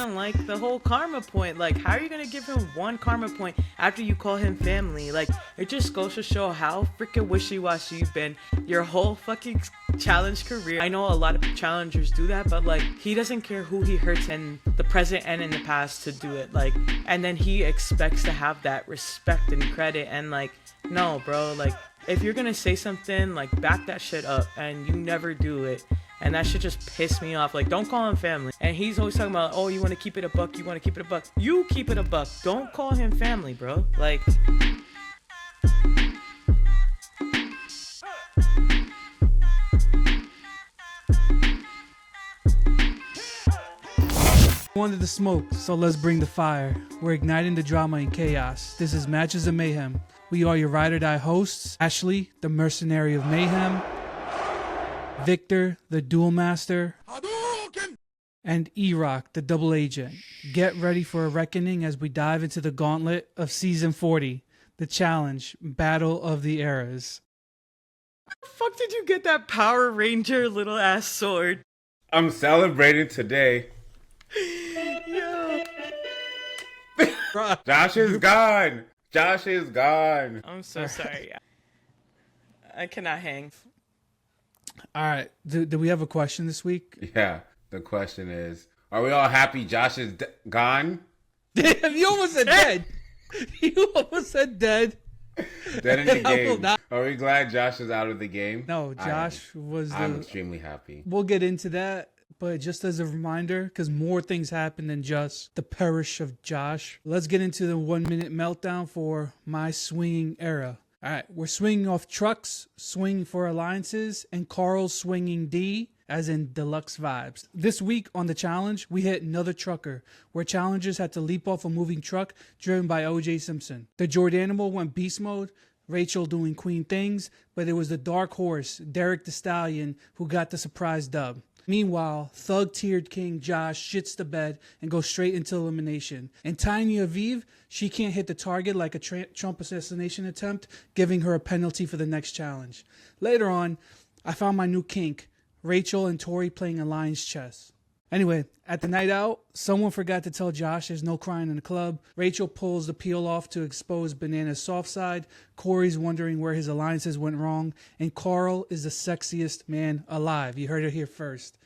doesn't like the whole karma point. Like, how are you gonna give him one karma point after you call him family? Like, it just goes to show how freaking wishy-washy you've been your whole fucking challenge career. I know a lot of challengers do that, but like, he doesn't care who he hurts in the present and in the past to do it. Like, and then he expects to have that respect and credit. And like, no, bro, like, if you're gonna say something, like, back that shit up, and you never do it. And that shit just pissed me off. Like, don't call him family. And he's always talking about, oh, you want to keep it a buck, you want to keep it a buck. You keep it a buck. Don't call him family, bro. Like... Wanted the smoke, so let's bring the fire. We're igniting the drama and chaos. This is Matches of Mayhem. We are your ride or die hosts, Ashley, the mercenary of mayhem, Victor, the duel master, and E-Rock, the double agent. Get ready for a reckoning as we dive into the gauntlet of season 40, the challenge, Battle of the Eras. Where the fuck did you get that Power Ranger little ass sword? I'm celebrating today. Yo. Josh is gone. Josh is gone. I'm so sorry. I cannot hang. All right. Do we have a question this week? Yeah. The question is, are we all happy Josh is gone? You almost said dead. You almost said dead. Dead in the I will game. not- Are we glad Josh is out of the game? No, Josh was I'm extremely happy. We'll get into that. But just as a reminder, because more things happen than just the perish of Josh, let's get into the 1 minute meltdown for my swinging era. All right, we're swinging off trucks, swinging for alliances, and Carl's swinging D, as in deluxe vibes. This week on the challenge, we hit another trucker, where challengers had to leap off a moving truck driven by O.J. Simpson. The Jordanimal went beast mode, Rachel doing queen things, but it was the dark horse, Derek the Stallion, who got the surprise dub. Meanwhile, thug-tiered king Josh shits the bed and goes straight into elimination. And Tiny Aviv, she can't hit the target like a Trump assassination attempt, giving her a penalty for the next challenge. Later on, I found my new kink, Rachel and Tori playing alliance chess. Anyway, at the night out, someone forgot to tell Josh there's no crying in the club. Rachel pulls the peel off to expose Banana's soft side. Corey's wondering where his alliances went wrong. And Carl is the sexiest man alive. You heard it here first.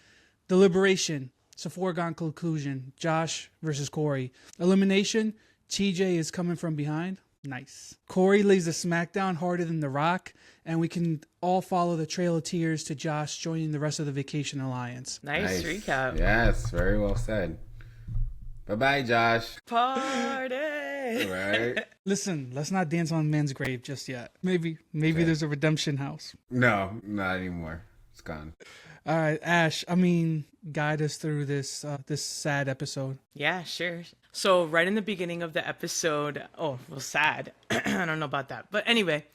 Deliberation. It's a foregone conclusion. Josh versus Corey. Elimination. TJ is coming from behind. Nice. Corey lays the smackdown harder than The Rock, and we can all follow the trail of tears to Josh joining the rest of the Vacation Alliance. Nice recap. Yes, very well said. Bye-bye, Josh. Party! Right? Listen, let's not dance on man's grave just yet. Maybe there's a redemption house. No, not anymore. It's gone. All right, Ash, guide us through this sad episode. Yeah, sure. So right in the beginning of the episode, sad. I don't know about that. But anyway,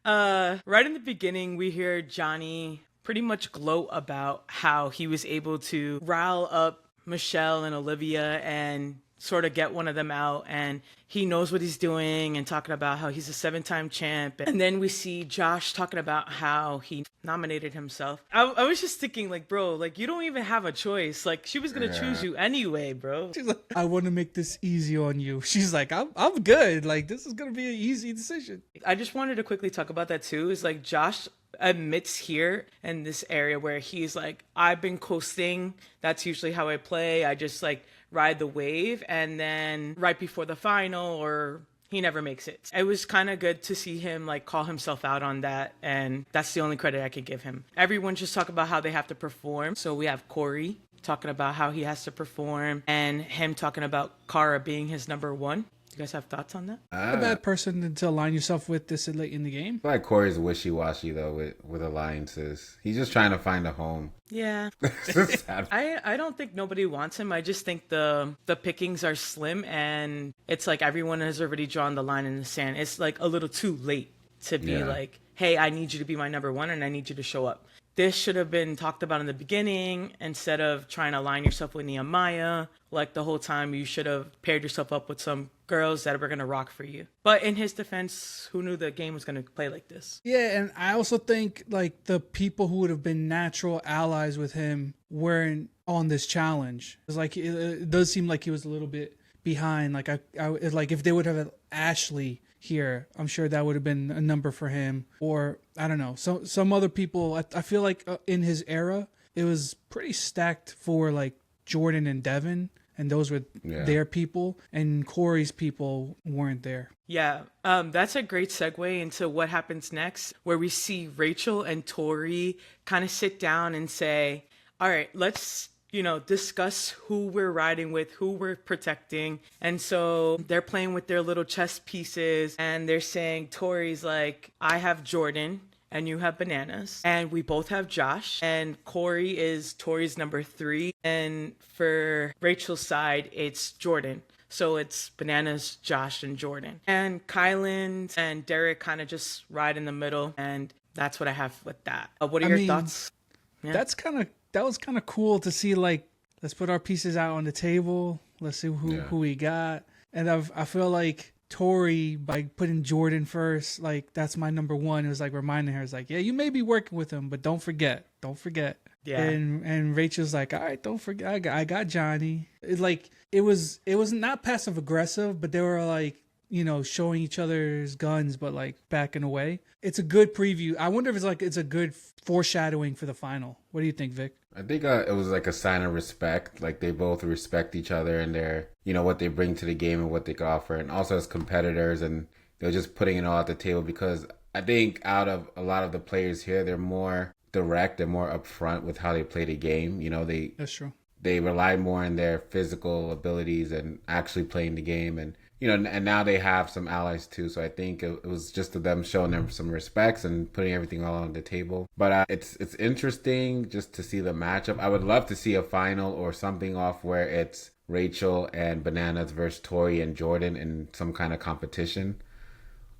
right in the beginning, we hear Johnny pretty much gloat about how he was able to rile up Michelle and Olivia and sort of get one of them out, and he knows what he's doing and talking about how he's a 7-time champ. And then we see Josh talking about how he nominated himself. I was just thinking, like, bro, like, you don't even have a choice. Like, she was gonna choose you anyway, bro. She's like, I want to make this easy on you. She's like, I'm good. Like, this is gonna be an easy decision. I just wanted to quickly talk about that too. Is like Josh admits here in this area where he's like, I've been coasting. That's usually how I play. I just like ride the wave, and then right before the final, or he never makes it. It was kind of good to see him like call himself out on that, and that's the only credit I could give him. Everyone just talk about how they have to perform. So we have Corey talking about how he has to perform, and him talking about Kara being his number one. You guys have thoughts on that? A bad person to align yourself with this late in the game. I feel like Corey's wishy-washy, though, with alliances. He's just trying to find a home. Yeah. It's just sad. I don't think nobody wants him. I just think the pickings are slim, and it's like everyone has already drawn the line in the sand. It's like a little too late to be like, hey, I need you to be my number one and I need you to show up. This should have been talked about in the beginning instead of trying to align yourself with Nehemiah. Like the whole time, you should have paired yourself up with some girls that were going to rock for you. But in his defense, who knew the game was going to play like this? Yeah, and I also think like the people who would have been natural allies with him weren't on this challenge. It's like it does seem like he was a little bit behind. Like like if they would have had Ashley here, I'm sure that would have been a number for him. Or I don't know, some other people. I feel like in his era, it was pretty stacked for like Jordan and Devin, and those were their people, and Corey's people weren't there. Yeah, that's a great segue into what happens next, where we see Rachel and Tori kind of sit down and say, all right, let's, discuss who we're riding with, who we're protecting. And so they're playing with their little chess pieces, and they're saying, Tori's like, I have Jordan and you have Bananas, and we both have Josh, and Corey is Tori's number 3, and for Rachel's side, it's Jordan. So it's Bananas, Josh, and Jordan. And Kylan and Derek kind of just ride in the middle, and that's what I have with that. What are your thoughts? Yeah. That was kind of cool to see. Like, let's put our pieces out on the table. Let's see who we got. And I feel like Tori, by putting Jordan first, like that's my number 1. It was like reminding her, it's like, yeah, you may be working with him, but don't forget. Yeah. And Rachel's like, all right, don't forget, I got Johnny. It was not passive aggressive, but they were like, showing each other's guns, but like backing away. It's a good preview. I wonder if it's a good foreshadowing for the final. What do you think, Vic? I think it was like a sign of respect. Like they both respect each other and their, what they bring to the game and what they can offer. And also as competitors, and they're just putting it all at the table, because I think out of a lot of the players here, they're more direct and more upfront with how they play the game. That's true. They rely more on their physical abilities and actually playing the game. And, and now they have some allies too. So I think it was just them showing them some respects and putting everything all on the table. But it's interesting just to see the matchup. I would love to see a final or something off where it's Rachel and Bananas versus Tori and Jordan in some kind of competition.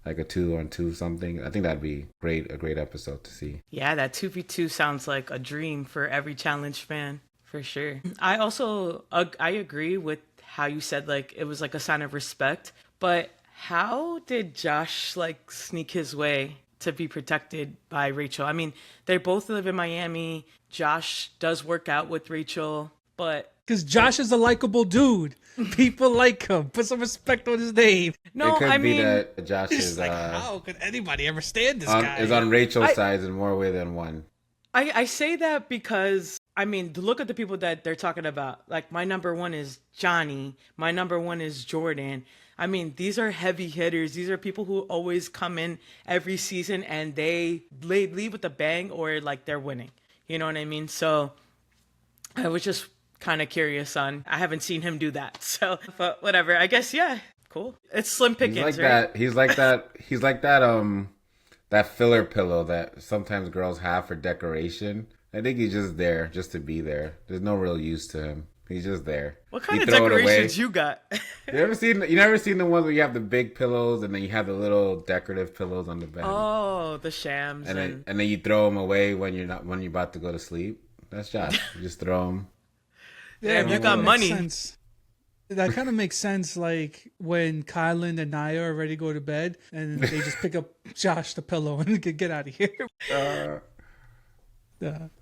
Like a 2-on-2 something. I think that'd be a great episode to see. Yeah, that 2v2 sounds like a dream for every challenge fan, for sure. I also, I agree with how you said, like, it was like a sign of respect, but how did Josh, like, sneak his way to be protected by Rachel? I mean, they both live in Miami. Josh does work out with Rachel, but... Because Josh is a likable dude. People like him. Put some respect on his name. No, it could be that Josh is like, how could anybody ever stand this guy? Is on Rachel's side in more way than one. I say that because, I mean, look at the people that they're talking about. Like, my number 1 is Johnny. My number 1 is Jordan. I mean, these are heavy hitters. These are people who always come in every season and they leave with a bang, or like they're winning. You know what I mean? So I was just kind of curious on, I haven't seen him do that. So, but whatever. I guess, yeah, cool. It's slim pickings, he's like right? He's like that, that filler pillow that sometimes girls have for decoration. I think he's just there just to be there. There's no real use to him. He's just there. What kind of decorations you got? You never seen the ones where you have the big pillows and then you have the little decorative pillows on the bed? Oh, the shams. And then you throw them away when you're about to go to sleep. That's Josh. You just throw them. Yeah, you got money. That kind of makes sense, like when Kylan and Naya are ready to go to bed and they just pick up Josh the pillow and get out of here.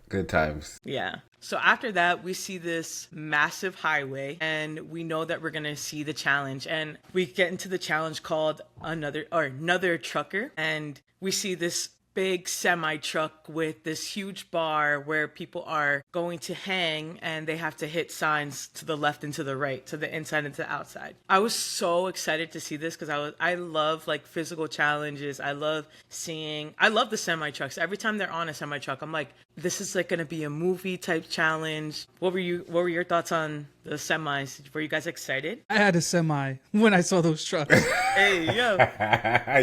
Good times. Yeah. So after that, we see this massive highway and we know that we're going to see the challenge, and we get into the challenge called Another Trucker, and we see this big semi truck with this huge bar where people are going to hang and they have to hit signs to the left and to the right, to the inside and to the outside. I was so excited to see this because I love like physical challenges. I love the semi trucks. Every time they're on a semi truck, I'm like, this is like going to be a movie type challenge. What were your thoughts on the semis? Were you guys excited? I had a semi when I saw those trucks. Hey, yo.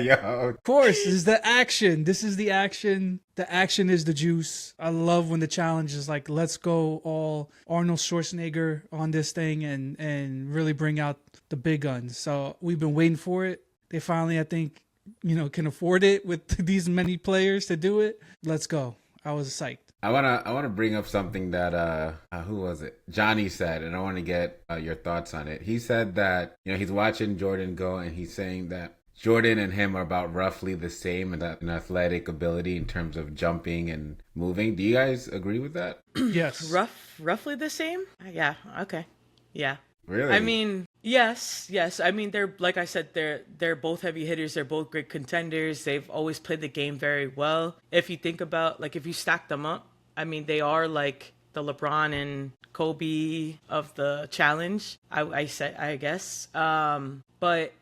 Yo. Of course, this is the action. This is the action. The action is the juice. I love when the challenge is like, let's go all Arnold Schwarzenegger on this thing and really bring out the big guns. So we've been waiting for it. They finally, I think, can afford it with these many players to do it. Let's go. I was psyched. I wanna bring up something that who was it? Johnny said, and I want to get your thoughts on it. He said that he's watching Jordan go, and he's saying that Jordan and him are about roughly the same in athletic ability in terms of jumping and moving. Do you guys agree with that? Yes. Roughly the same. Yeah. Okay. Yeah. Really? I mean, yes. I mean, they're like I said, they're both heavy hitters. They're both great contenders. They've always played the game very well. If you think about like if you stack them up, I mean, they are like the LeBron and Kobe of the challenge. I guess. But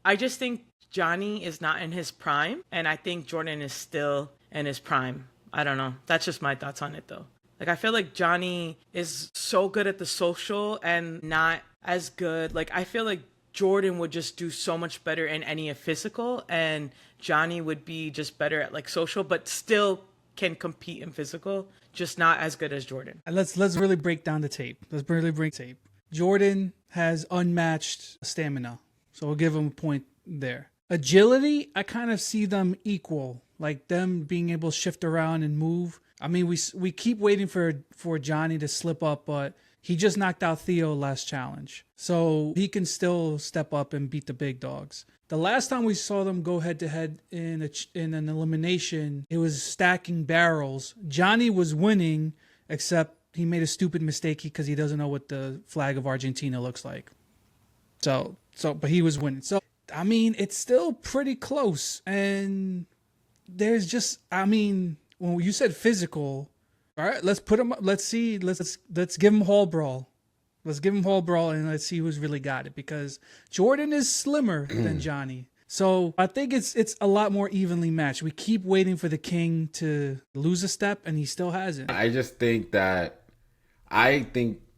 I just think Johnny is not in his prime, and I think Jordan is still in his prime. I don't know. That's just my thoughts on it, though. Like, I feel like Johnny is so good at the social and not as good. Like, I feel like Jordan would just do so much better in any physical, and Johnny would be just better at like social, but still can compete in physical, just not as good as Jordan. And let's really break down the tape. Let's really break tape. Jordan has unmatched stamina, so we'll give him a point there. Agility, I kind of see them equal, like them being able to shift around and move. I mean, we keep waiting for Johnny to slip up, but he just knocked out Theo last challenge, so he can still step up and beat the big dogs. The last time we saw them go head to head in an elimination, it was stacking barrels. Johnny was winning, except he made a stupid mistake because he doesn't know what the flag of Argentina looks like. But he was winning. So I mean, it's still pretty close, and there's just, I mean, when you said physical, all right, let's put him up. Let's see. Let's give him Hall Brawl. Let's give him Hall Brawl, and let's see who's really got it, because Jordan is slimmer than Johnny. So I think it's a lot more evenly matched. We keep waiting for the king to lose a step, and he still hasn't. I just think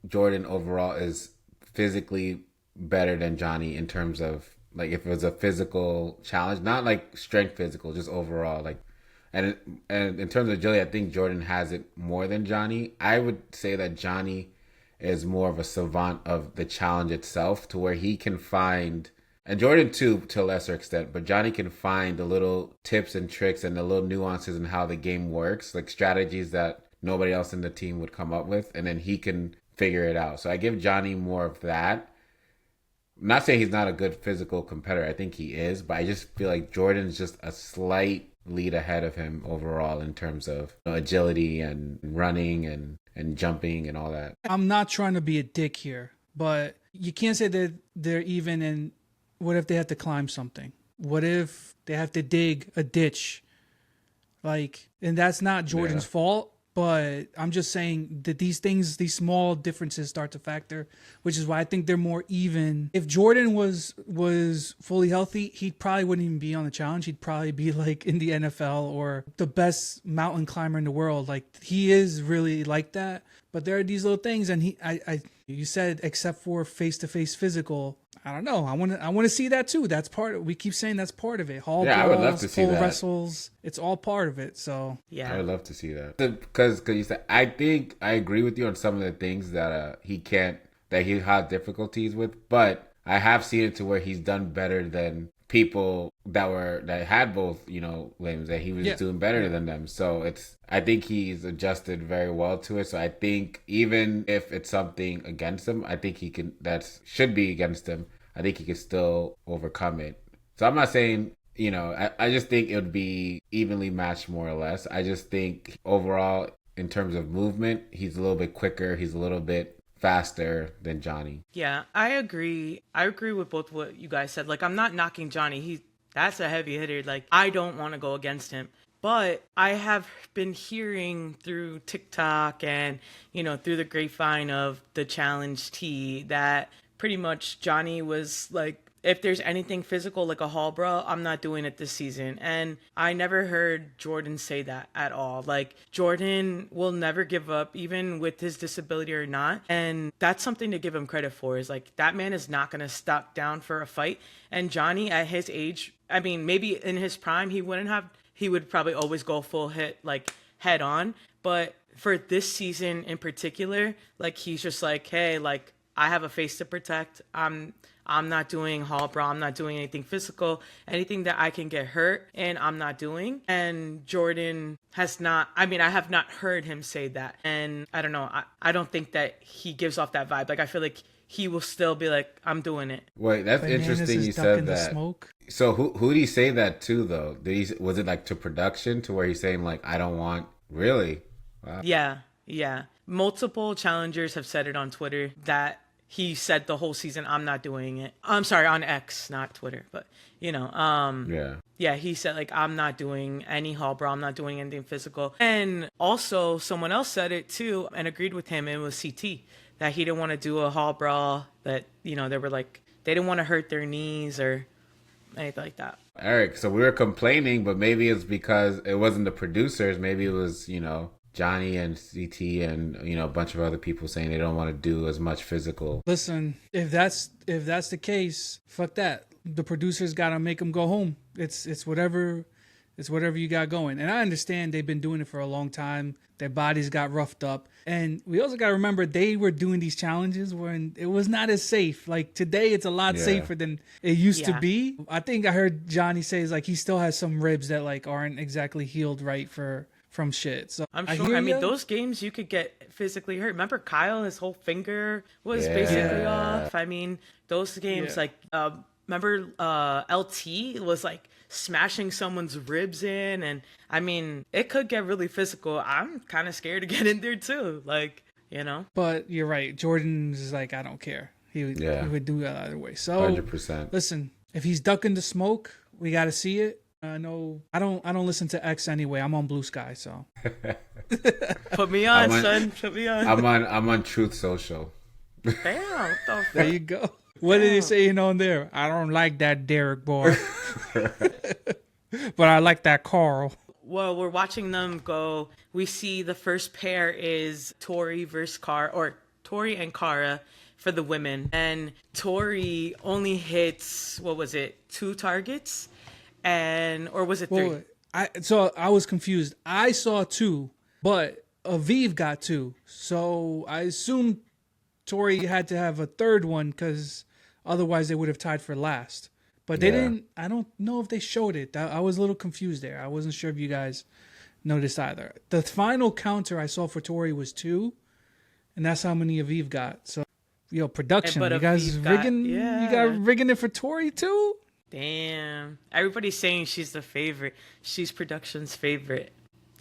Jordan overall is physically better than Johnny in terms of, like, if it was a physical challenge, not like strength physical, just overall, like, and in terms of agility, I think Jordan has it more than Johnny. I would say that Johnny is more of a savant of the challenge itself, to where he can find, and Jordan too to a lesser extent, but Johnny can find the little tips and tricks and the little nuances in how the game works, like strategies that nobody else in the team would come up with, and then he can figure it out. So I give Johnny more of that. I'm not saying he's not a good physical competitor. I think he is, but I just feel like Jordan's just a slight lead ahead of him overall in terms of, you know, agility and running and jumping and all that. I'm not trying to be a dick here, but you can't say that they're even in. What if they have to climb something? What if they have to dig a ditch? Like, and that's not Jordan's fault. But I'm just saying that these small differences start to factor, which is why I think they're more even. If Jordan was fully healthy, he probably wouldn't even be on the challenge. He'd probably be like in the NFL or the best mountain climber in the world. Like, he is really like that. But there are these little things, and you said except for face-to-face physical. I don't know. I want to see that too. That's part of. We keep saying that's part of it. Hall I would love to see full that. Wrestles. It's all part of it. So yeah, I would love to see that, because you said, I think I agree with you on some of the things that he has difficulties with, but I have seen it to where he's done better than people that had both, you know, limbs, that he was doing better than them. So I think he's adjusted very well to it. So I think even if it's something against him, I think should be against him. I think he could still overcome it. So I'm not saying, you know, I just think it would be evenly matched more or less. I just think overall, in terms of movement, he's a little bit quicker. He's a little bit faster than Johnny. Yeah, I agree. I agree with both what you guys said. Like, I'm not knocking Johnny. That's a heavy hitter. Like, I don't want to go against him. But I have been hearing through TikTok and, you know, through the grapevine of the challenge T that pretty much Johnny was like, if there's anything physical like a Hall Brawl, I'm not doing it this season. And I never heard Jordan say that at all. Like, Jordan will never give up, even with his disability or not. And that's something to give him credit for, is like, that man is not going to stop down for a fight. And Johnny, at his age, I mean, maybe in his prime, he would probably always go full hit, like head on. But for this season in particular, like, he's just like, hey, like, I have a face to protect. I'm not doing Hall Brawl. I'm not doing anything physical, anything that I can get hurt, and I'm not doing. And Jordan has not, I mean, I have not heard him say that. And I don't know. I don't think that he gives off that vibe. Like, I feel like he will still be like, I'm doing it. Wait, that's Bananas interesting. is You ducking said the that. smoke. So who did he say that to though? Was it like to production to where he's saying like I don't want really? Wow. Yeah, yeah. Multiple challengers have said it on Twitter that he said the whole season, I'm not doing it. I'm sorry, on X, not Twitter, but Yeah. yeah, he said like, I'm not doing any hall brawl, I'm not doing anything physical. And also someone else said it too and agreed with him. It was CT, that he didn't want to do a hall brawl, that they were like, they didn't want to hurt their knees or anything like that. Eric, so we were complaining, but maybe it's because it wasn't the producers. Maybe it was, Johnny and CT and, a bunch of other people saying they don't want to do as much physical. Listen, if that's the case, fuck that. The producers gotta make them go home. It's whatever you got going. And I understand they've been doing it for a long time. Their bodies got roughed up. And we also gotta remember they were doing these challenges when it was not as safe. Like today it's a lot safer than it used to be. I think I heard Johnny say like he still has some ribs that like aren't exactly healed right from shit. So I'm sure. I mean, those games you could get physically hurt. Remember Kyle, his whole finger was basically off. I mean, those games like remember LT was like smashing someone's ribs in, and I mean, it could get really physical. I'm kind of scared to get in there too, like, But you're right. Jordan's like, I don't care. He would do that either way. So 100%. Listen, if he's ducking the smoke, we got to see it. No, I don't listen to X anyway. I'm on Blue Sky, so put me on, son. Put me on. I'm on Truth Social. Damn, what the fuck? There you go. What did he say on there? I don't like that Derek boy, but I like that Carl. Well, we're watching them go. We see the first pair is Tori versus Kara, or Tori and Kara for the women, and Tori only hits, what was it, 2 targets, or was it 3? I was confused. I saw 2, but Aviv got 2, so I assumed Tori had to have a third one because otherwise they would have tied for last. But they didn't. I don't know if they showed it. I was a little confused there. I wasn't sure if you guys noticed either. The final counter I saw for Tori was 2, and that's how many Aviv got. So, production. You guys rigging? You got rigging it for Tori too? Damn. Everybody's saying she's the favorite. She's production's favorite.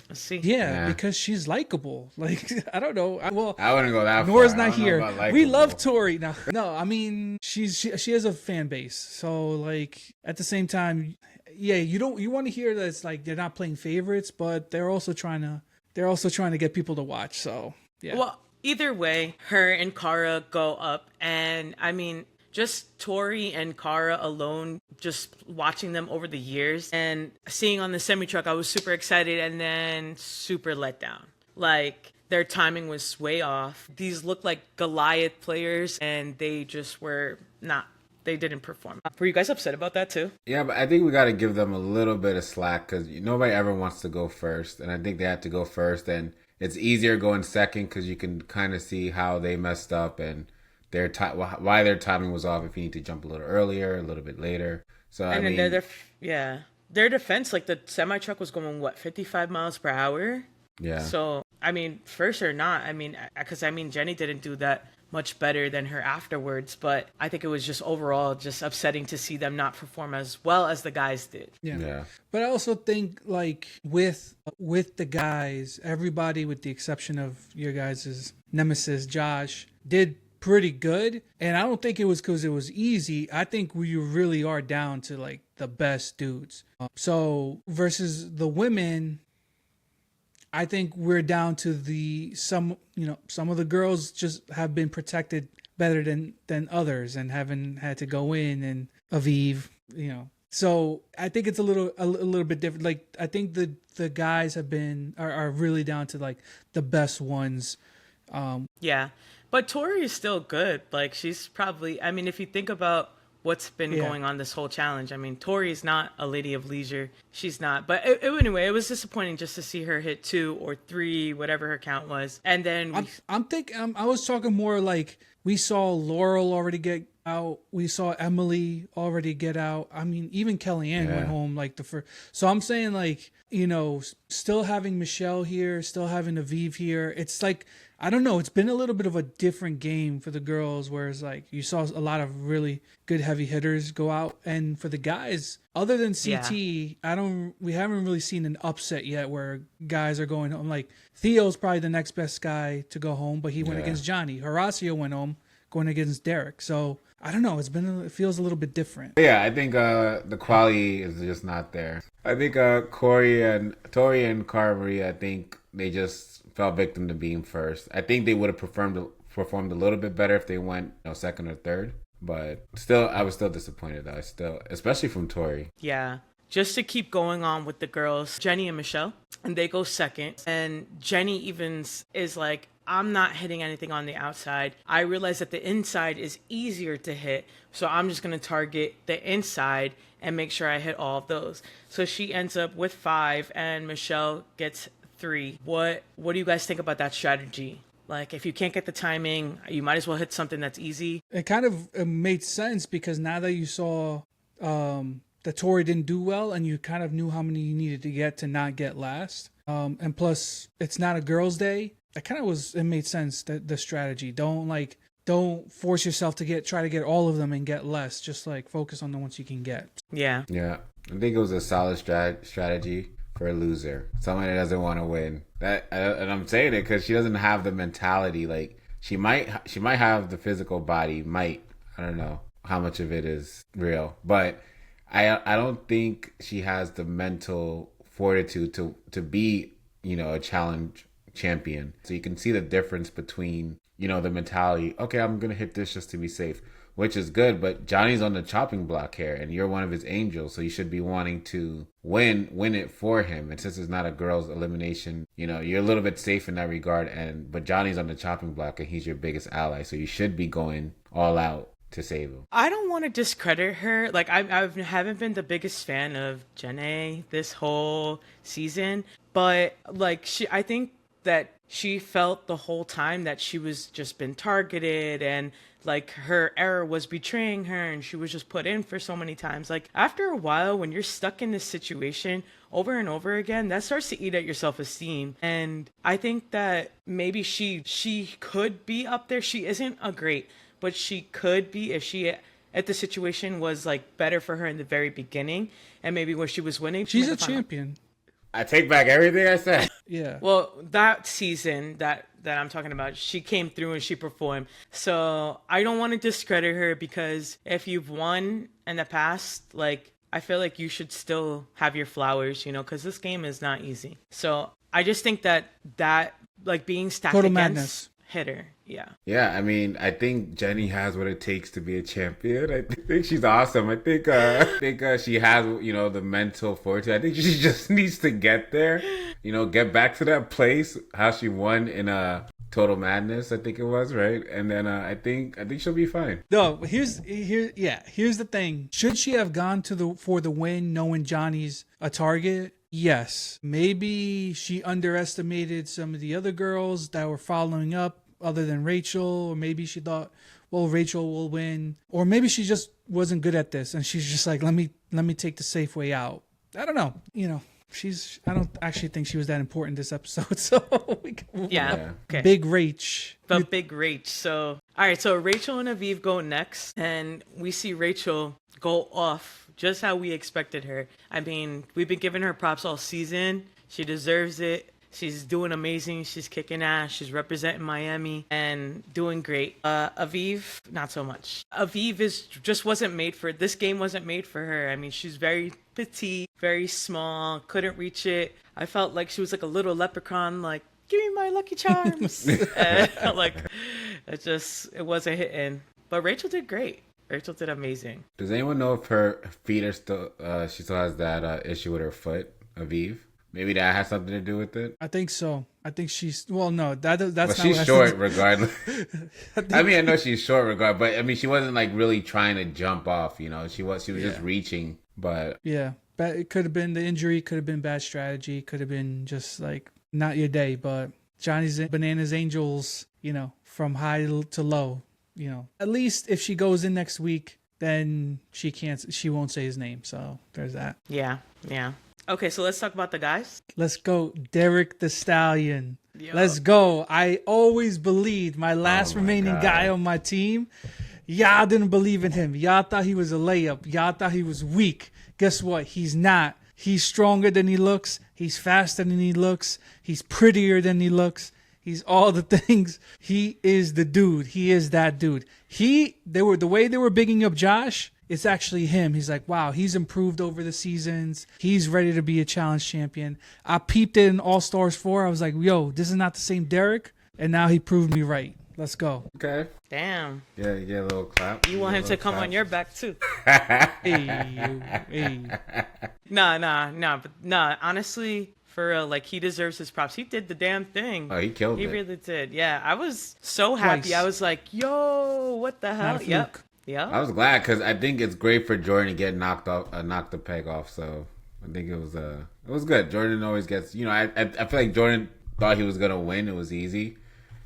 Let's see. Yeah, because she's likable. Like, I don't know. I wouldn't go that far. Nora's not here. We love Tori. No, I mean, she has a fan base. So, like, at the same time, you want to hear that it's like they're not playing favorites, but they're also trying to get people to watch. So, yeah. Well, either way, her and Kara go up, and I mean, just Tori and Kara alone, just watching them over the years and seeing on the semi-truck, I was super excited and then super let down. Like, their timing was way off. These look like Goliath players, and they just were not. They didn't perform. Were you guys upset about that too? Yeah, but I think we got to give them a little bit of slack because nobody ever wants to go first, and I think they have to go first, and it's easier going second because you can kind of see how they messed up and why their timing was off. If you need to jump a little earlier, a little bit later. So and their defense, like the semi truck was going 55 miles per hour. Yeah. So I mean, first or not, I mean, because Jenny didn't do that much better than her afterwards, but I think it was just overall just upsetting to see them not perform as well as the guys did. Yeah. But I also think like with the guys, everybody with the exception of your guys' nemesis Josh did pretty good, and I don't think it was because it was easy. I think we really are down to like the best dudes. So versus the women, I think we're down to some of the girls just have been protected better than others and haven't had to go in, and Aviv, So I think it's a little bit different. Like I think the guys are really down to like the best ones. Yeah. But Tori is still good. Like, she's probably, I mean, if you think about what's been going on this whole challenge, I mean, Tori is not a lady of leisure. She's not. But anyway, it was disappointing just to see her hit 2 or 3, whatever her count was. And then I was talking more like we saw Laurel already get out. We saw Emily already get out. I mean, even Kellyanne went home like the first. So I'm saying like, still having Michelle here, still having Aviv here. It's like, I don't know. It's been a little bit of a different game for the girls, whereas like you saw a lot of really good heavy hitters go out, and for the guys, other than CT, we haven't really seen an upset yet where guys are going home. Like Theo's probably the next best guy to go home, but he went against Johnny. Horacio went home going against Derek. So I don't know. It feels a little bit different. Yeah, I think the quality is just not there. I think Tori and Carvery, I think they just fell victim to being first. I think they would have performed a little bit better if they went second or third. But still, I was still disappointed though. Especially from Tori. Yeah. Just to keep going on with the girls, Jenny and Michelle, and they go second. And Jenny even is like, I'm not hitting anything on the outside. I realize that the inside is easier to hit, so I'm just going to target the inside and make sure I hit all of those. So she ends up with 5, and Michelle gets 3. What do you guys think about that strategy? Like, if you can't get the timing, you might as well hit something that's easy. It kind of made sense because now that you saw that Tori didn't do well, and you kind of knew how many you needed to get to not get last. And plus, it's not a girls' day. It made sense, the strategy. Don't force yourself to try to get all of them and get less. Just like focus on the ones you can get. Yeah. Yeah. I think it was a solid strategy for a loser. Someone that doesn't want to win. And I'm saying it because she doesn't have the mentality. Like she might have the physical body. I don't know how much of it is real, but I don't think she has the mental fortitude to be, a challenge champion. So you can see the difference between, the mentality, okay, I'm going to hit this just to be safe, which is good, but Johnny's on the chopping block here and you're one of his angels, so you should be wanting to win it for him. And since it's not a girls elimination, you're a little bit safe in that regard, but Johnny's on the chopping block and he's your biggest ally, so you should be going all out to save him. I don't want to discredit her. Like, I haven't been the biggest fan of Jenna this whole season, but like I think that she felt the whole time that she was just been targeted and like her error was betraying her and she was just put in for so many times. Like after a while, when you're stuck in this situation over and over again, that starts to eat at your self-esteem. And I think that maybe she could be up there. She isn't a great, but she could be if the situation was like better for her in the very beginning and maybe when she was winning. She's a champion. I take back everything I said. Yeah. Well, that season that I'm talking about, she came through and she performed. So I don't want to discredit her because if you've won in the past, like I feel like you should still have your flowers, because this game is not easy. So I just think that like being stacked Total against madness. Hitter. Yeah. Yeah, I mean, I think Jenny has what it takes to be a champion. I think she's awesome. I think she has, the mental fortitude. I think she just needs to get there, get back to that place how she won in a Total Madness, I think it was, right? And then I think she'll be fine. No, here's the thing. Should she have gone for the win knowing Johnny's a target? Yes. Maybe she underestimated some of the other girls that were following up other than Rachel, or maybe she thought, well, Rachel will win, or maybe she just wasn't good at this and she's just like, let me take the safe way out. I don't know. I don't actually think she was that important this episode, so we can move on. Okay. Big Rach. Big Rach. So, all right, so Rachel and Aviv go next, and we see Rachel go off just how we expected her. I mean, we've been giving her props all season. She deserves it. She's doing amazing. She's kicking ass. She's representing Miami and doing great. Aviv, not so much. Aviv just wasn't made for it. This game wasn't made for her. I mean, she's very petite, very small, couldn't reach it. I felt like she was like a little leprechaun, like, give me my Lucky Charms. Like, it wasn't hitting. But Rachel did great. Rachel did amazing. Does anyone know if her feet are still, she still has that issue with her foot, Aviv? Maybe that has something to do with it. I think so. I think she's no. That's but not. She's short, regardless. I mean, I know she's short, regardless. But I mean, she wasn't like really trying to jump off. She was just reaching. But yeah, but it could have been the injury. Could have been bad strategy. Could have been just like not your day. But Johnny's Bananas Angels. From high to low. At least if she goes in next week, then she won't say his name. So there's that. Yeah. Okay, so let's talk about the guys. Let's go. Derek the Stallion. Yo. Let's go. I always believed my last my remaining God. guy on my team. Y'all didn't believe in him. Y'all thought he was a layup. Y'all thought he was weak. Guess what? He's not. He's stronger than he looks. He's faster than he looks. He's prettier than he looks. He's all the things. He is the dude. He is that dude. The way they were bigging up Josh, it's actually him. He's like, wow, he's improved over the seasons. He's ready to be a challenge champion. I peeped it in All-Stars 4. I was like, yo, this is not the same Derek. And now he proved me right. Let's go. Okay. Damn. Yeah, you get a little clap. You want him to come on your back too. Hey. Nah. Honestly, for real, like he deserves his props. He did the damn thing. Oh, he killed He it. really did. Yeah, I was so happy. Twice. I was like, yo, what the hell? Not a Yep. fluke. I Yep. was glad because I think it's great for Jordan to get knocked the peg off. So I think it was good. Jordan always gets, I feel like Jordan thought he was gonna win. It was easy,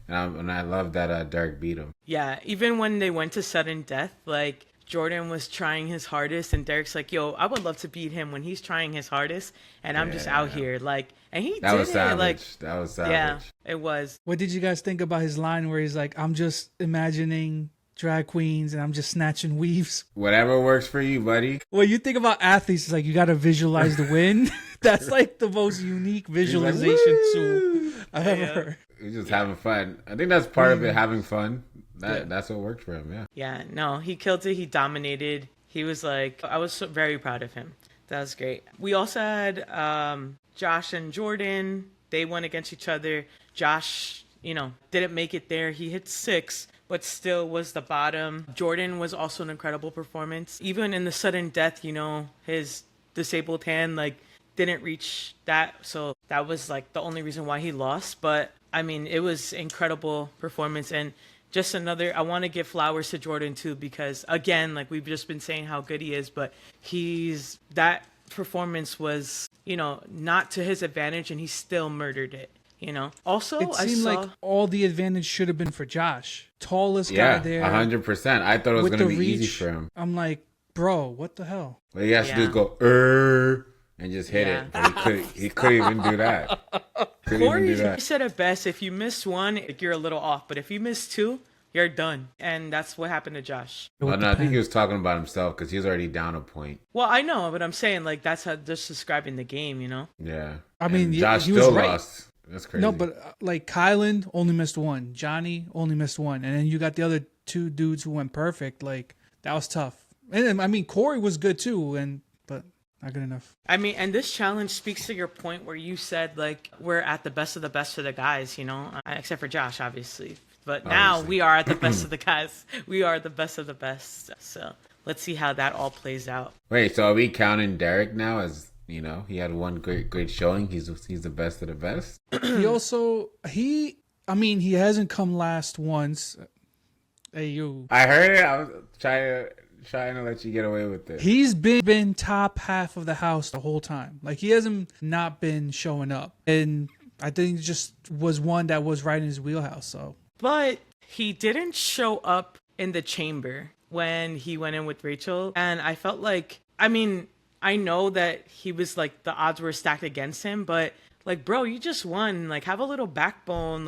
and I love that Derek beat him. Yeah, even when they went to sudden death, like Jordan was trying his hardest, and Derek's like, "Yo, I would love to beat him when he's trying his hardest, and I'm just out here." Like, and he That did was it. savage. Like, That was savage. yeah, it was. What did you guys think about his line where he's like, I'm just imagining drag queens and I'm just snatching weaves? Whatever works for you, buddy. When you think about athletes, it's like you got to visualize the win. That's like the most unique visualization tool I've ever heard. He's just having fun. I think that's part of it, having fun. That's what worked for him. Yeah. Yeah, no, he killed it. He dominated. He was like, I was very proud of him. That was great. We also had Josh and Jordan. They went against each other. Josh, didn't make it there. He hit 6, but still was the bottom. Jordan was also an incredible performance. Even in the sudden death, his disabled hand, didn't reach that. So that was, the only reason why he lost. But, I mean, it was incredible performance. And just I want to give flowers to Jordan, too, because, again, we've just been saying how good he is, but that performance was, not to his advantage, and he still murdered it. Also, It seemed like all the advantage should have been for Josh. Tallest guy there. 100%. I thought it was with going to the be easy reach. for him. I'm like, bro, what the hell? What he has to do is Yeah. go, and just hit Yeah. it. But he couldn't even do that. Corey said it best. If you miss one, you're a little off, but if you miss 2, you're done. And that's what happened to Josh. Well, no, I think he was talking about himself because he was already down a point. Well, I know, but I'm saying that's how just describing the game, Yeah. I mean, And yeah, Josh he was still right. lost. That's crazy. No, but Kylan only missed 1. Johnny only missed 1. And then you got the other 2 dudes who went perfect. That was tough. And I mean, Corey was good too, but not good enough. I mean, and this challenge speaks to your point where you said we're at the best of the best for the guys, except for Josh, obviously. But now Obviously. we are at the best of the guys. We are the best of the best. So let's see how that all plays out. Wait, so are we counting Derek now as, he had one great showing? He's the best of the best? He also, he hasn't come last once. Hey, you. I heard it. I was trying to let you get away with it. He's been top half of the house the whole time. He hasn't not been showing up. And I think it just was one that was right in his wheelhouse. So But he didn't show up in the chamber when he went in with Rachel. And I felt I know that he was the odds were stacked against him, but bro, you just won. Have a little backbone.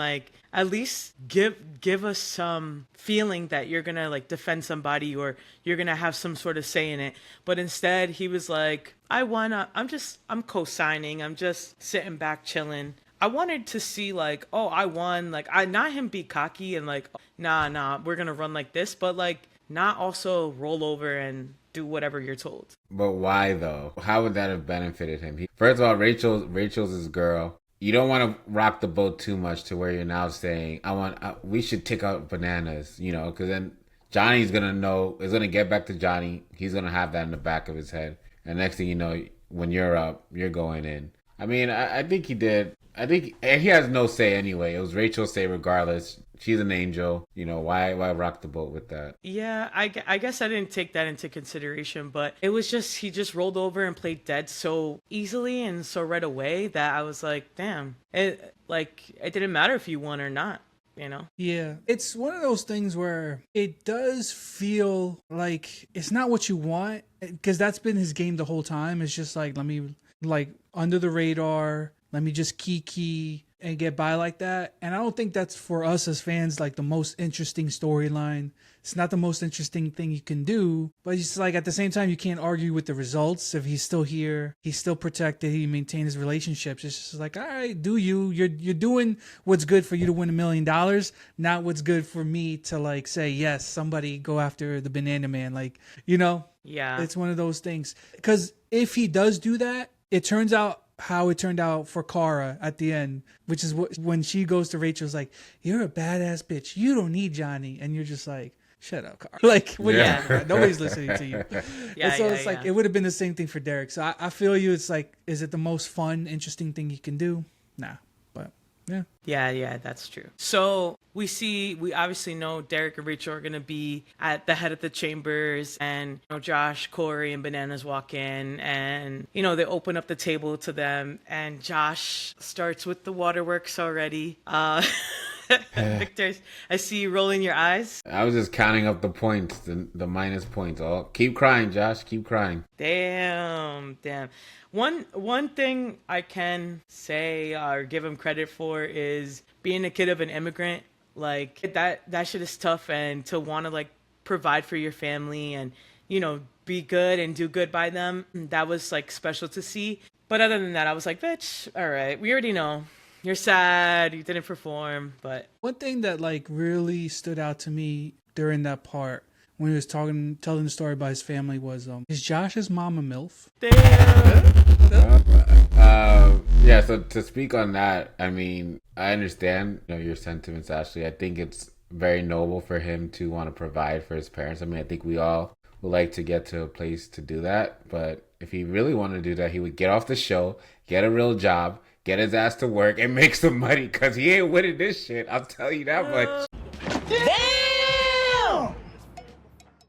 At least give us some feeling that you're gonna defend somebody or you're gonna have some sort of say in it. But instead, he was like, I won. I'm co-signing. I'm just sitting back chilling. I wanted to see oh, I won. I not him be cocky and nah, we're gonna run like this, but not also roll over and do whatever you're told. But why though? How would that have benefited him? First of all, Rachel's his girl. You don't want to rock the boat too much to where you're now saying, we should take out bananas, because then Johnny's going to know, is going to get back to Johnny. He's going to have that in the back of his head. And next thing you know, when you're up, you're going in. I mean, I think he did. I think he has no say anyway. It was Rachel's say regardless. She's an angel. Why rock the boat with that? Yeah, I guess I didn't take that into consideration, but it was just, he just rolled over and played dead so easily and so right away that I was like, damn, it didn't matter if you won or not, yeah, it's one of those things where it does feel like it's not what you want, because that's been his game the whole time. It's just let me under the radar. Let me just kiki. and get by like that. And I don't think that's for us as fans like the most interesting storyline. It's not the most interesting thing you can do, but it's like at the same time you can't argue with the results. If he's still here, he's still protected, he maintained his relationships. It's just like, all right, do you? You're doing what's good for you to win $1 million, not what's good for me to like say yes, somebody go after the Banana Man. Like, you know, Yeah. it's one of those things. Because if he does do that, it turns out how it turned out for Kara at the end, which is when she goes to Rachel's like, "You're a badass bitch. You don't need Johnny," and you're just like, "Shut up, Kara." Like, what are you talking about? Nobody's listening to you. Yeah, And so yeah, it's like yeah. it would have been the same thing for Derek. So I feel you. It's like, is it the most fun, interesting thing you can do? Nah, but yeah. Yeah, that's true. So we obviously know Derek and Rachel are going to be at the head of the chambers, and Josh, Corey, and Bananas walk in, and they open up the table to them, and Josh starts with the waterworks already. Victor, I see you rolling your eyes. I was just counting up the points, the minus points. Oh, keep crying, Josh. Keep crying. Damn. One thing I can say or give him credit for is being a kid of an immigrant. Like that shit is tough, and to want to like provide for your family and be good and do good by them, that was like special to see. But other than that, I was like, bitch, all right, we already know you're sad, you didn't perform. But One thing that like really stood out to me during that part when he was telling the story about his family was, is Josh's mom a MILF? damn. Yeah, so to speak on that, I mean, I understand your sentiments, Ashley. I think it's very noble for him to want to provide for his parents. I mean, I think we all would like to get to a place to do that. But if he really wanted to do that, he would get off the show, get a real job, get his ass to work, and make some money, because he ain't winning this shit. I'll tell you that much. Damn!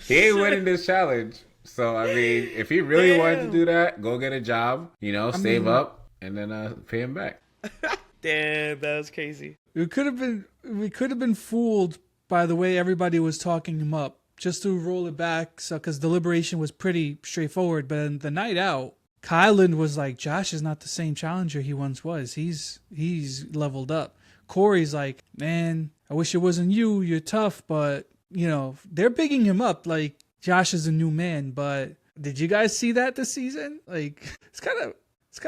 He ain't winning this challenge. So, I mean, if he really wanted to do that, go get a job, save up, and then pay him back. Damn, that was crazy. We could have been fooled by the way everybody was talking him up. Just to roll it back, so because deliberation was pretty straightforward, but in the night out, Kylan was like, Josh is not the same challenger he once was. He's leveled up. Corey's like, man, I wish it wasn't you. You're tough, but they're bigging him up like Josh is a new man. But did you guys see that this season? Like, it's kind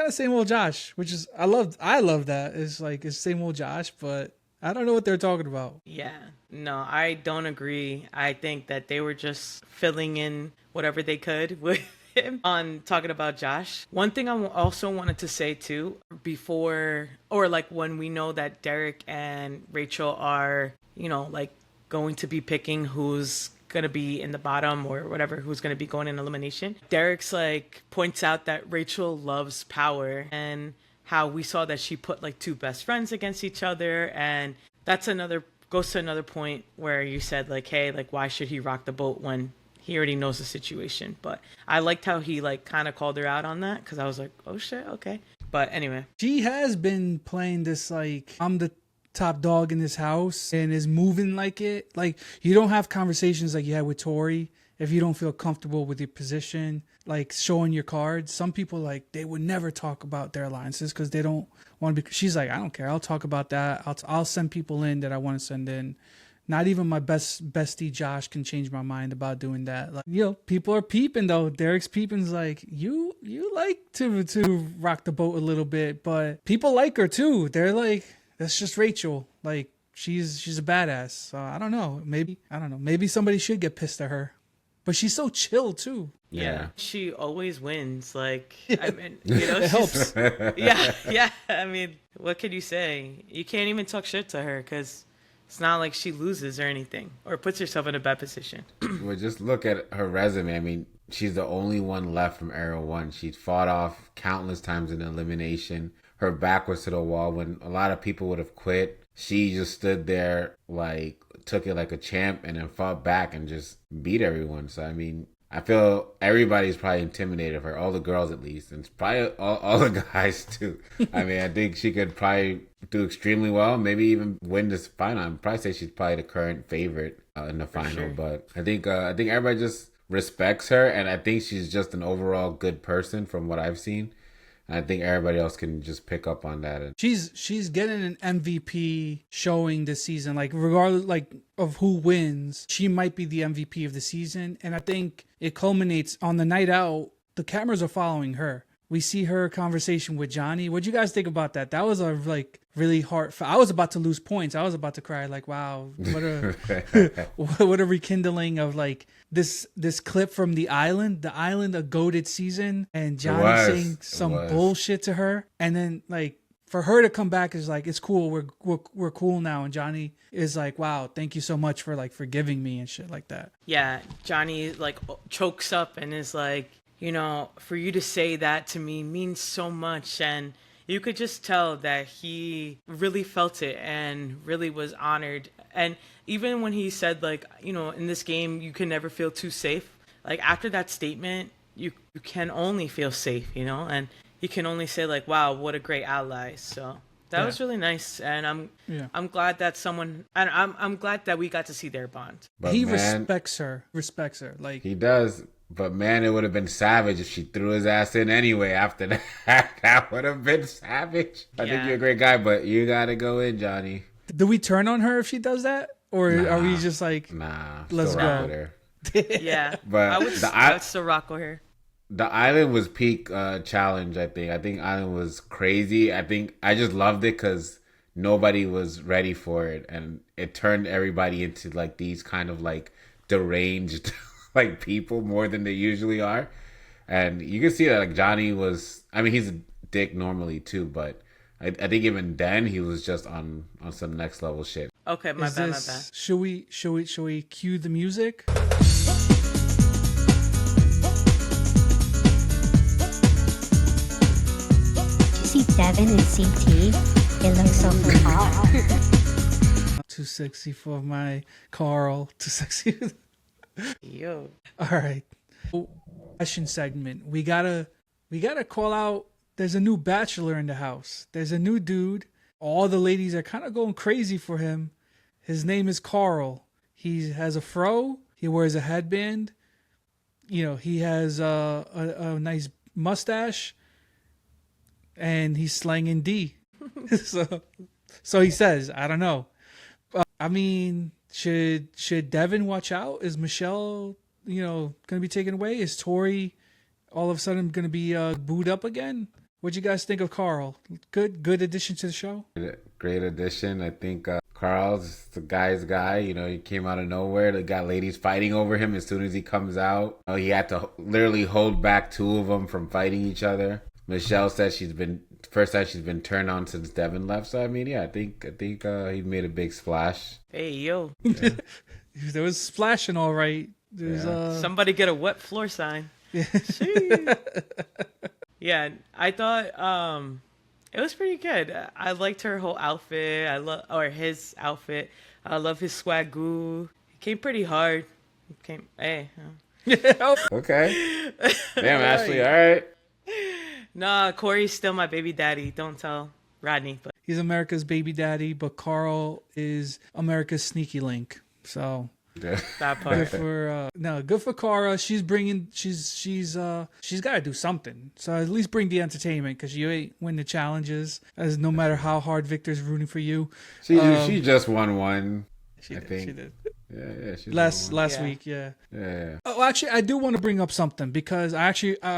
of same old Josh, which is I love that. It's like it's same old Josh, but I don't know what they're talking about. Yeah, no, I don't agree. I think that they were just filling in whatever they could with him on talking about Josh. One thing I also wanted to say too, before or like when we know that Derek and Rachel are, like going to be picking who's going to be in the bottom or whatever, who's going to be going in elimination. Derek's like points out that Rachel loves power and how we saw that she put like two best friends against each other. And that's goes to another point where you said like, hey, like why should he rock the boat when he already knows the situation? But I liked how he like kind of called her out on that, because I was like, oh shit, okay. But anyway, She has been playing this like I'm the top dog in this house and is moving like it. Like you don't have conversations like you had with Tori if you don't feel comfortable with your position, like showing your cards. Some people like they would never talk about their alliances because they don't want to be. She's like, I don't care. I'll talk about that. I'll send people in that I want to send in. Not even my bestie Josh can change my mind about doing that. Like, people are peeping though. Derek's peeping's like, you like to rock the boat a little bit, but people like her too. They're like, that's just Rachel. Like she's a badass. So I don't know. Maybe somebody should get pissed at her. But she's so chill too. Yeah. she always wins. Like, I mean, It helps. yeah. I mean, what could you say? You can't even talk shit to her because it's not like she loses or anything or puts herself in a bad position. Well, just look at her resume. I mean, she's the only one left from Era 1. She's fought off countless times in elimination. Her back was to the wall when a lot of people would have quit. She just stood there, like, took it like a champ and then fought back and just beat everyone. So, I mean, I feel everybody's probably intimidated of her, all the girls at least, and probably all the guys too. I mean, I think she could probably do extremely well, maybe even win this final. I'd probably say she's probably the current favorite in the final. sure. But I think everybody just respects her, and I think she's just an overall good person from what I've seen. And I think everybody else can just pick up on that. And She's getting an MVP showing this season. Like regardless like of who wins, she might be the MVP of the season. And I think it culminates on the night out. The cameras are following her. We see her conversation with Johnny. What'd you guys think about that? That was a like really hard. I was about to lose points. I was about to cry. Like, wow, what a what a rekindling of like this clip from The Island. The Island, a goated season, and Johnny saying some bullshit to her, and then like for her to come back is like, it's cool. We're cool now. And Johnny is like, wow, thank you so much for like forgiving me and shit like that. Yeah, Johnny like chokes up and is like, you know, for you to say that to me means so much. And you could just tell that he really felt it and really was honored. And even when he said, like, you know, in this game, you can never feel too safe. Like, after that statement, you can only feel safe, you know? And he can only say, like, wow, what a great ally. So that was really nice. And I'm glad that I'm glad that we got to see their bond. But he man, respects her. Like, he does. But man, it would have been savage if she threw his ass in anyway after that. That would have been savage. I think you're a great guy, but you got to go in, Johnny. do we turn on her if she does that? Or are we just like, let's go? With her. Yeah. But I would still rock with her. The Island was peak challenge, I think. I think Island was crazy. I just loved it because nobody was ready for it. And it turned everybody into like these kind of like deranged like people more than they usually are. And you can see that like Johnny was, I mean, he's a dick normally too, but I think even then he was just on some next level shit. Okay, my bad. Should we cue the music? See Devin and CT, it looks so hot. Too sexy for my Carl. Too sexy. Yo. All right. Question segment. We gotta call out. There's a new bachelor in the house. There's a new dude. All the ladies are kind of going crazy for him. His name is Carl. He has a fro. He wears a headband. You know, he has a nice mustache. And he's slanging D. so he says, I don't know. I mean, should Devin watch out? Is Michelle, going to be taken away? Is Tori all of a sudden going to be booed up again? What'd you guys think of Carl? Good addition to the show? Great addition. I think Carl's the guy's guy. He came out of nowhere. They got ladies fighting over him as soon as he comes out. He had to literally hold back two of them from fighting each other. Michelle said first time she's been turned on since Devin left. So I mean, yeah, I think he made a big splash. Hey yo, yeah. There was splashing, all right. Somebody get a wet floor sign. Yeah, yeah. I thought it was pretty good. I liked her whole outfit. His outfit. I love his swagoo. He came pretty hard. Hey. Okay. Damn, Ashley. All right. Nah, Corey's still my baby daddy. Don't tell Rodney. But he's America's baby daddy, but Carl is America's sneaky link. So that part. Good for Cara. She's got to do something. So at least bring the entertainment, because you ain't win the challenges. As no matter how hard Victor's rooting for you. She just won one. I think she did. Yeah. Last week, yeah. Yeah. Oh, actually, I do want to bring up something, because I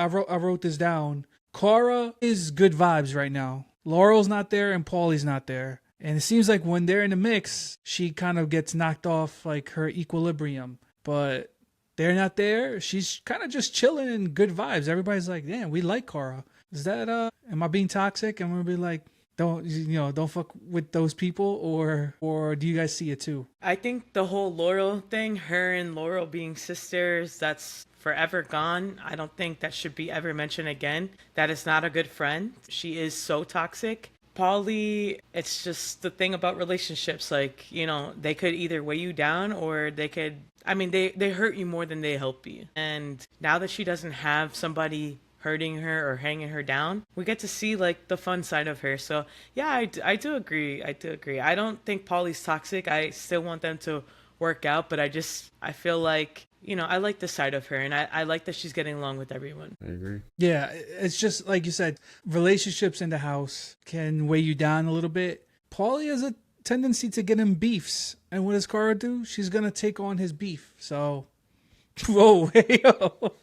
wrote this down. Cara is good vibes right now. Laurel's not there and Paulie's not there. And it seems like when they're in the mix, she kind of gets knocked off like her equilibrium. But they're not there. She's kind of just chilling and good vibes. Everybody's like, damn, we like Cara. Is that, am I being toxic? I'm going to be like, don't fuck with those people, or do you guys see it too? I think the whole Laurel thing, her and Laurel being sisters, that's forever gone. I don't think that should be ever mentioned again. That is not a good friend. She is so toxic. Paulie, it's just the thing about relationships. Like, they could either weigh you down, or they could, they hurt you more than they help you. And now that she doesn't have somebody hurting her or hanging her down, we get to see like the fun side of her. So yeah, I do agree. I don't think Paulie's toxic. I still want them to work out, but I feel like I like the side of her, and I like that she's getting along with everyone. I agree. Yeah, it's just like you said, relationships in the house can weigh you down a little bit. Paulie has a tendency to get in beefs, and what does Cara do? She's gonna take on his beef. So, whoa, hey, yo.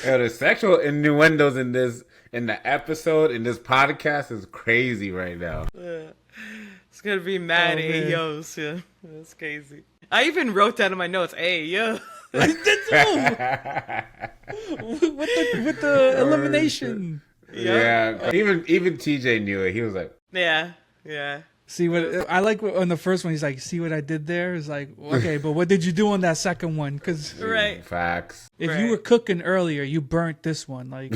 Yo, the sexual innuendos in the episode in this podcast is crazy right now. It's gonna be mad Oh, man. ayos. Yeah, that's crazy. I even wrote down in my notes, "Hey, yo." with the elimination. Yeah, even TJ knew it. He was like, Yeah. See what I like on the first one. He's like, "See what I did there?" It's like, okay, but what did you do on that second one? Because Right. facts. if Right. you were cooking earlier, you burnt this one. Like,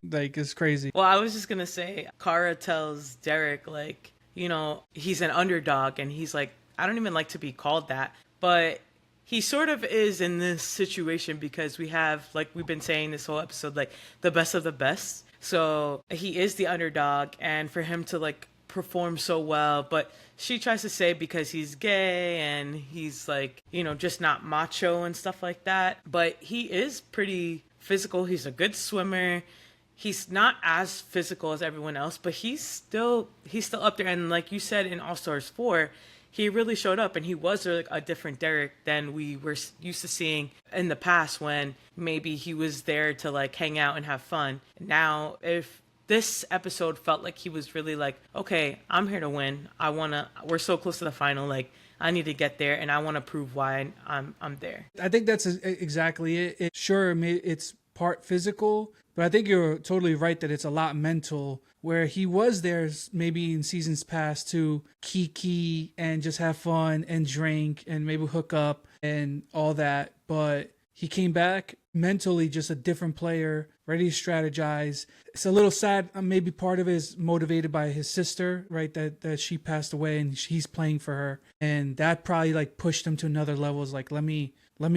like it's crazy. Well, I was just gonna say, Kara tells Derek, like, he's an underdog, and he's like, I don't even like to be called that, but he sort of is in this situation because we have, like we've been saying this whole episode, like the best of the best. So he is the underdog, and for him to like perform so well, but she tries to say because he's gay and he's like, just not macho and stuff like that. But he is pretty physical. He's a good swimmer. He's not as physical as everyone else, but he's still up there. And like you said in All Stars 4, he really showed up, and he was like a different Derek than we were used to seeing in the past, when maybe he was there to like hang out and have fun. Now, if this episode felt like he was really like, okay, I'm here to win. We're so close to the final. Like, I need to get there, and I want to prove why I'm there. I think that's exactly it. Sure, it's part physical, but I think you're totally right that it's a lot mental, where he was there maybe in seasons past to kiki and just have fun and drink and maybe hook up and all that. But he came back mentally just a different player, ready to strategize. It's a little sad. Maybe part of it is motivated by his sister, right? That she passed away and he's playing for her. And that probably like pushed him to another level. It's like, let me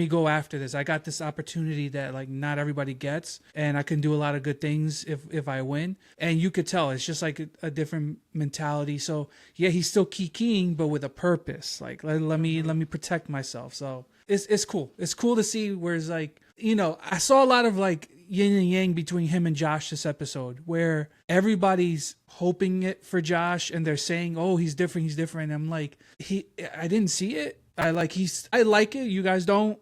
go after this. I got this opportunity that like not everybody gets, and I can do a lot of good things if I win. And you could tell it's just like a different mentality. So yeah, he's still kikiing, but with a purpose. Like let me protect myself. So it's cool. It's cool to see where it's like, I saw a lot of like yin and yang between him and Josh this episode, where everybody's hoping it for Josh and they're saying, oh, he's different. I'm like, I didn't see it. I like it. You guys don't.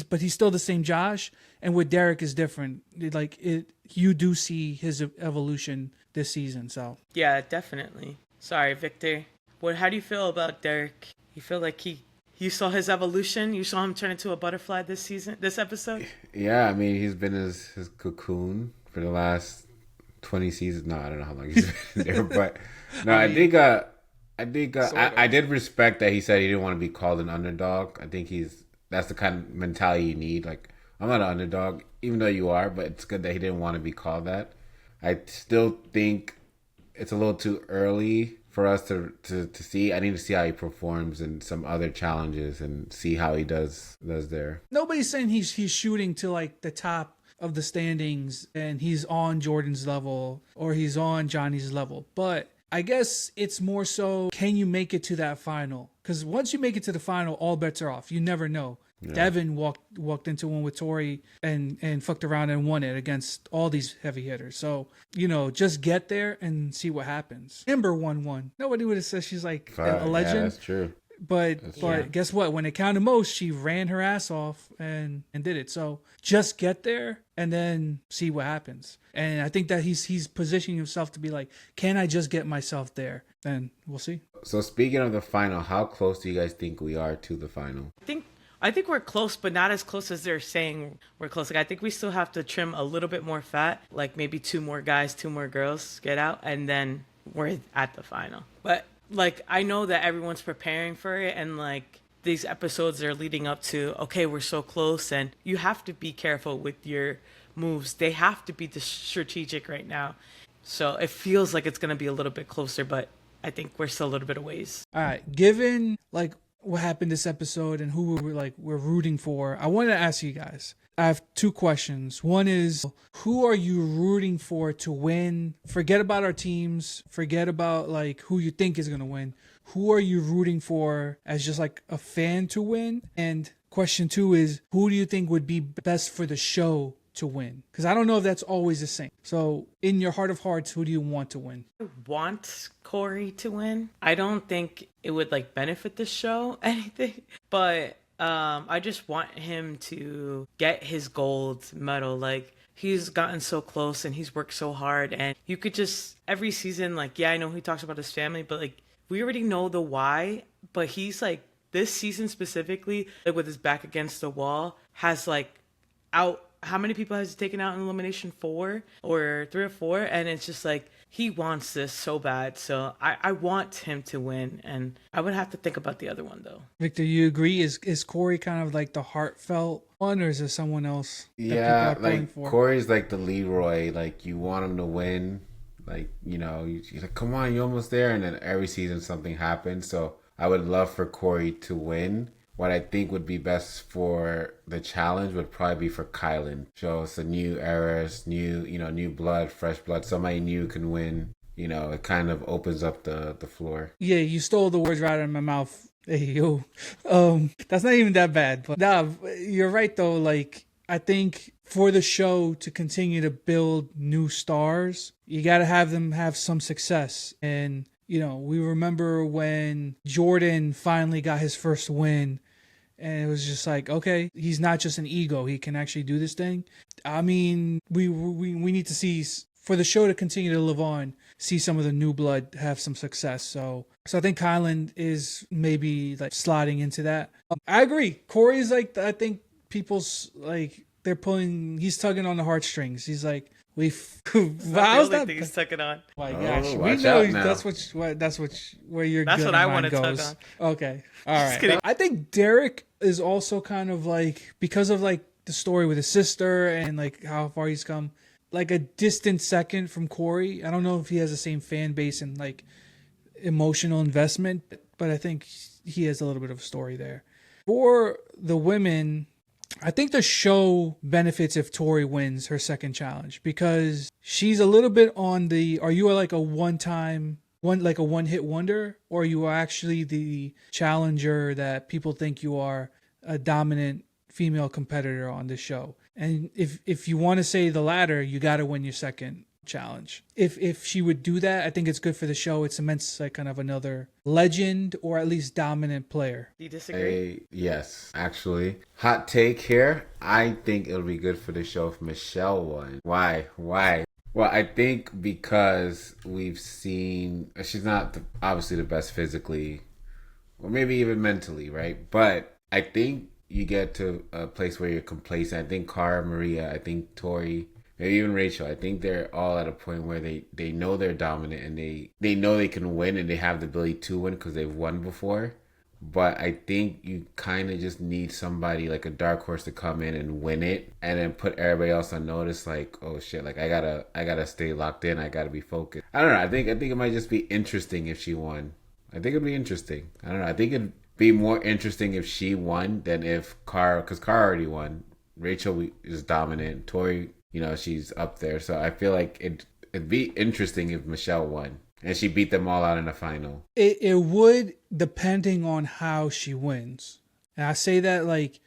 But he's still the same Josh. And with Derek is different. You do see his evolution this season. So Yeah, definitely. Sorry, Victor. How do you feel about Derek? You feel like you saw his evolution? You saw him turn into a butterfly this episode? Yeah, I mean, he's been his cocoon for the last 20 seasons. No, I don't know how long he's been there, but no, I think I did respect that he said he didn't want to be called an underdog. I think that's the kind of mentality you need. Like, I'm not an underdog, even though you are, but it's good that he didn't want to be called that. I still think it's a little too early for us to see. I need to see how he performs in some other challenges and see how he does there. nobody's saying he's shooting to like the top of the standings and he's on Jordan's level or he's on Johnny's level. But I guess it's more so, can you make it to that final? Because once you make it to the final, all bets are off. You never know. Yeah. Devin walked into one with Tori and fucked around and won it against all these heavy hitters. So, just get there and see what happens. Amber won one. Nobody would have said she's like a legend. Yeah, that's true. But guess what? When it counted most, she ran her ass off and did it. So just get there and then see what happens. And I think that he's positioning himself to be like, can I just get myself there? And we'll see. So speaking of the final, how close do you guys think we are to the final? I think we're close, but not as close as they're saying we're close. Like, I think we still have to trim a little bit more fat, like maybe 2 more guys, 2 more girls get out, and then we're at the final. But like, I know that everyone's preparing for it, and like these episodes are leading up to, okay, we're so close, and you have to be careful with your moves. They have to be strategic right now. So it feels like it's going to be a little bit closer, but I think we're still a little bit of ways. All right. Given like what happened this episode and who we're rooting for, I wanted to ask you guys. I have 2 questions. One is, who are you rooting for to win? Forget about our teams. Forget about like who you think is going to win. Who are you rooting for as just like a fan to win? And question 2 is, who do you think would be best for the show to win? Because I don't know if that's always the same. So in your heart of hearts, who do you want to win? I want Corey to win. I don't think it would like benefit the show anything, but I just want him to get his gold medal. Like, he's gotten so close and he's worked so hard, and you could just every season, like, yeah, I know he talks about his family, but like we already know the why. But he's like, this season specifically, like with his back against the wall, has like out how many people has he taken out in elimination? 4 or 3 or 4? And it's just like, he wants this so bad. So I want him to win, and I would have to think about the other one though. Victor, you agree? Is Corey kind of like the heartfelt one, or is there someone else that Yeah, people are pulling like for? Corey's like the Leroy. Like, you want him to win. Like, you know, you're like, come on, you're almost there. And then every season something happens. So I would love for Corey to win. What I think would be best for the challenge would probably be for Kylan. Show us a new era, new blood, fresh blood. Somebody new can win. You know, it kind of opens up the floor. Yeah, you stole the words right out of my mouth. Hey, yo. That's not even that bad. But nah, you're right though. Like, I think for the show to continue to build new stars, you got to have them have some success. And, you know, we remember when Jordan finally got his first win, and it was just like, okay, he's not just an ego. He can actually do this thing. I mean, we need to see, for the show to continue to live on, see some of the new blood have some success. So I think Kylan is maybe like sliding into that. I agree. Corey's like, I think people's like, he's tugging on the heartstrings. He's like, how's that? Thing he's tugging on. My Oh, gosh, we watch know out now. where you're. That's what I want to tug on. Okay, all right. kidding. I think Derek is also kind of like, because of like the story with his sister and like how far he's come, like a distant second from Corey. I don't know if he has the same fan base and like emotional investment, but I think he has a little bit of a story there. For the women, I think the show benefits if Tori wins her second challenge, because she's a little bit on the, are you like a one-hit wonder, or are you actually the challenger that people think you are, a dominant female competitor on the show? And if you want to say the latter, you got to win your second challenge. If she would do that, I think it's good for the show. It cements like kind of another legend, or at least dominant player. Do you disagree? Yes, actually. Hot take here. I think it'll be good for the show if Michelle won. Why? Well, I think because we've seen, she's not obviously the best physically, or maybe even mentally, right? But I think you get to a place where you're complacent. I think Cara, Maria, I think Tori, maybe even Rachel, I think they're all at a point where they know they're dominant, and they know they can win, and they have the ability to win because they've won before. But I think you kind of just need somebody like a dark horse to come in and win it, and then put everybody else on notice. Like, oh shit, like I gotta stay locked in. I gotta be focused. I don't know. I think it might just be interesting if she won. I think it'd be interesting. I don't know. I think it'd be more interesting if she won than if Cara, because Cara already won. Rachel is dominant. Tori, you know, she's up there. So I feel like it'd be interesting if Michelle won and she beat them all out in the final. It would, depending on how she wins. And I say that like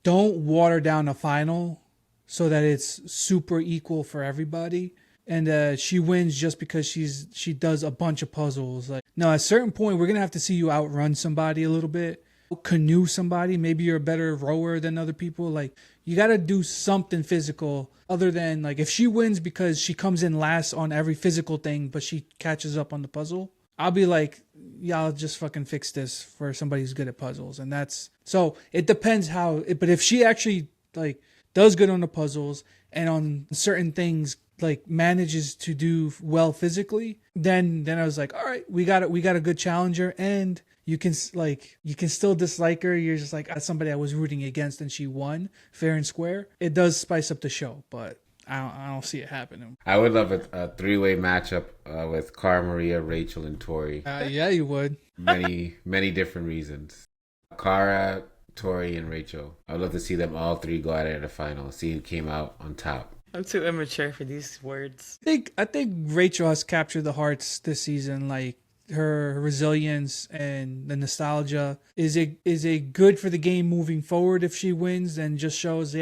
don't water down the final so that it's super equal for everybody. And she wins just because she does a bunch of puzzles. Like, no, at a certain point, we're going to have to see you outrun somebody a little bit. Canoe somebody. Maybe you're a better rower than other people. Like, you got to do something physical other than, like, if she wins because she comes in last on every physical thing, but she catches up on the puzzle, I'll be like, y'all just fucking fix this for somebody who's good at puzzles. And that's, so it depends but if she actually, like, does good on the puzzles and on certain things, like, manages to do well physically, then I was like, all right, we got a good challenger, and you can still dislike her. You're just like, that's somebody I was rooting against and she won fair and square. It does spice up the show, but I don't see it happening. I would love a three-way matchup with Cara, Maria, Rachel, and Tori. Yeah, you would. Many different reasons. Cara, Tori, and Rachel. I would love to see them all three go at it in the final. See who came out on top. I'm too immature for these words. I think Rachel has captured the hearts this season. Like, her resilience and the nostalgia. Is it good for the game moving forward if she wins and just shows,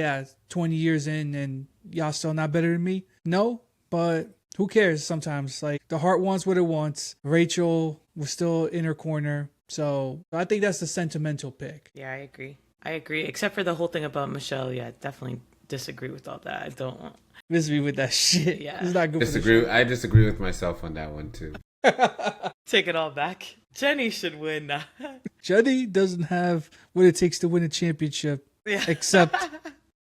20 years in and y'all still not better than me? No, but who cares sometimes? Like, the heart wants what it wants. Rachel was still in her corner. So I think that's the sentimental pick. Yeah, I agree. Except for the whole thing about Michelle. Yeah, definitely disagree with all that. I don't want. Miss me with that shit. Yeah. It's not good for the show. I disagree with myself on that one too. Take it all back. Jenny should win now. Jenny doesn't have what it takes to win a championship, Yeah. except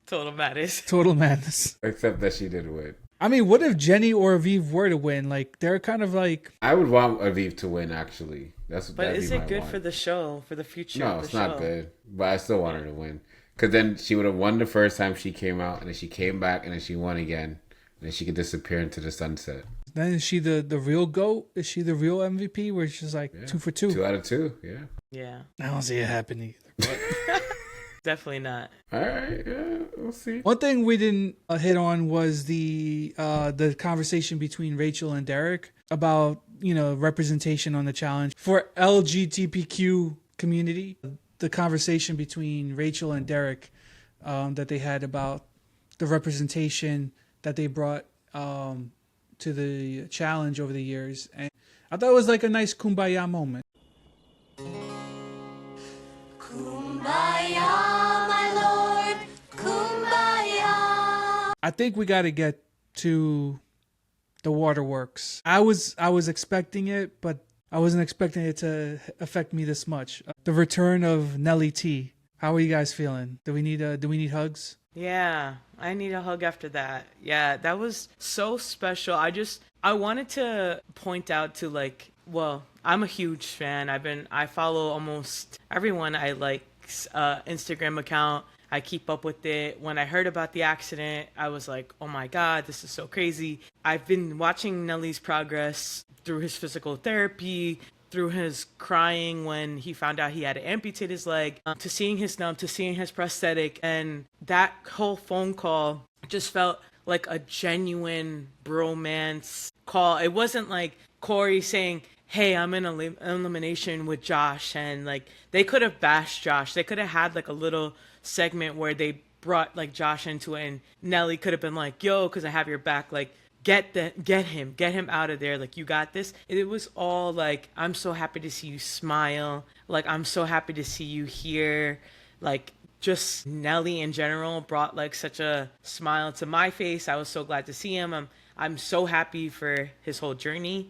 Total madness. Total Madness. Except that she did win. I mean, what if Jenny or Aviv were to win? Like, they're kind of like... I would want Aviv to win, actually. But is it good for the show, for the future No, of the it's show? not good. But I still want her to win. Because then she would have won the first time she came out, and then she came back, and then she won again. And then she could disappear into the sunset. Then is she the real GOAT? Is she the real MVP? Where she's like 2 for 2? 2 out of 2, yeah. Yeah. I don't see it happening either. Definitely not. All right, yeah, we'll see. One thing we didn't hit on was the conversation between Rachel and Derek about, representation on the challenge for LGBTQ community. The conversation between Rachel and Derek that they had about the representation that they brought to the challenge over the years, and I thought it was like a nice kumbaya moment. Kumbaya, my lord, kumbaya. I think we got to get to the waterworks. I was expecting it, but I wasn't expecting it to affect me this much. The return of Nelly T. How are you guys feeling? Do we need hugs? Yeah, I need a hug after that. Yeah, that was so special. I wanted to point out to I'm a huge fan. I follow almost everyone I like's Instagram account. I keep up with it. When I heard about the accident, I was like, oh my God, this is so crazy. I've been watching Nelly's progress through his physical therapy, through his crying when he found out he had to amputate his leg, to seeing his numb, to seeing his prosthetic. And that whole phone call just felt like a genuine bromance call. It wasn't like Corey saying, hey, I'm in elimination with Josh. And they could have bashed Josh. They could have had a little segment where they brought Josh into it, and Nelly could have been like, yo, because I have your back. Get him out of there. You got this. It was all I'm so happy to see you smile. I'm so happy to see you here. Just Nelly in general brought such a smile to my face. I was so glad to see him. I'm so happy for his whole journey.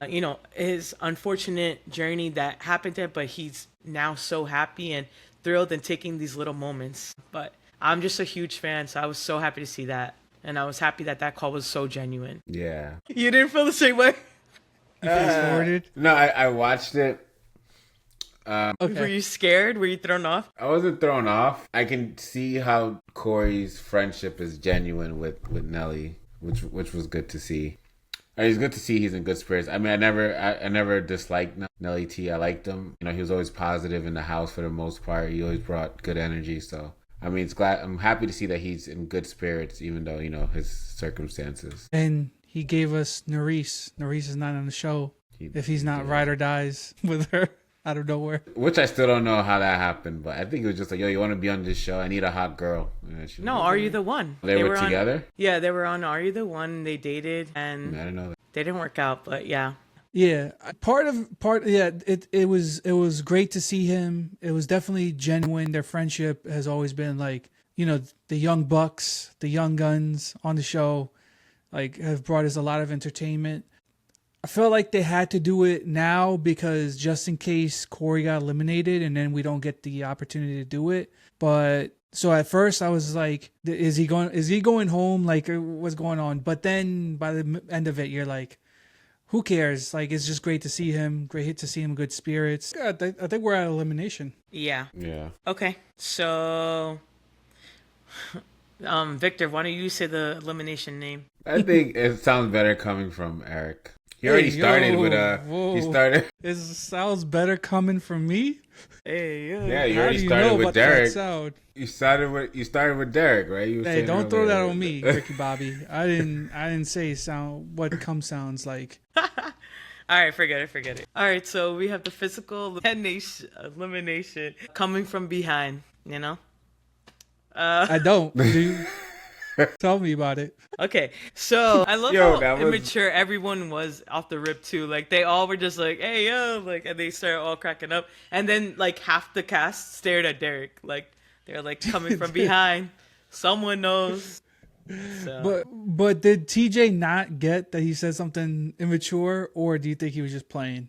His unfortunate journey that happened to him, but he's now so happy and thrilled and taking these little moments. But I'm just a huge fan, so I was so happy to see that. And I was happy that call was so genuine. Yeah. You didn't feel the same way? You fast forwarded? No, I watched it. Okay. Were you scared? Were you thrown off? I wasn't thrown off. I can see how Corey's friendship is genuine with Nelly, which was good to see. It's good to see he's in good spirits. I mean, I never disliked Nelly T. I liked him. He was always positive in the house for the most part. He always brought good energy. So, I mean, I'm happy to see that he's in good spirits, even though, his circumstances. And he gave us Nerys. Nerys is not on the show if he's not ride or dies with her out of nowhere. Which I still don't know how that happened, but I think it was just yo, you want to be on this show? I need a hot girl. No, Are You the One? They were together? Yeah, they were on Are You the One. They dated, and I didn't know that. They didn't work out, but yeah. Yeah, it was great to see him. It was definitely genuine. Their friendship has always been the young bucks, the young guns on the show, have brought us a lot of entertainment. I felt like they had to do it now because just in case Corey got eliminated and then we don't get the opportunity to do it. But so at first I was like, is he going home? What's going on? But then by the end of it, you're like, who cares? It's just great to see him. Great to see him in good spirits. I think we're at elimination. Yeah. Yeah. Okay. So, Victor, why don't you say the elimination name? I think it sounds better coming from Eric. He already started with he started. It sounds better coming from me. Hey, Yeah, you How already do you started know with about that Derek. sound? You started with Derek, right? You were Hey, saying don't throw earlier. that on me, Ricky Bobby. I didn't say sound what cum sounds like. All right, forget it. All right, so we have the physical elimination coming from behind, you know? I don't. Do you? Tell me about it. Okay, so I love Yo, how that was- immature everyone was off the rip too. Like they all were just like, "Hey yo," like, and they started all cracking up. And then like half the cast stared at Derek, like they're like coming from behind. Someone knows. So. But did TJ not get that he said something immature, or do you think he was just playing?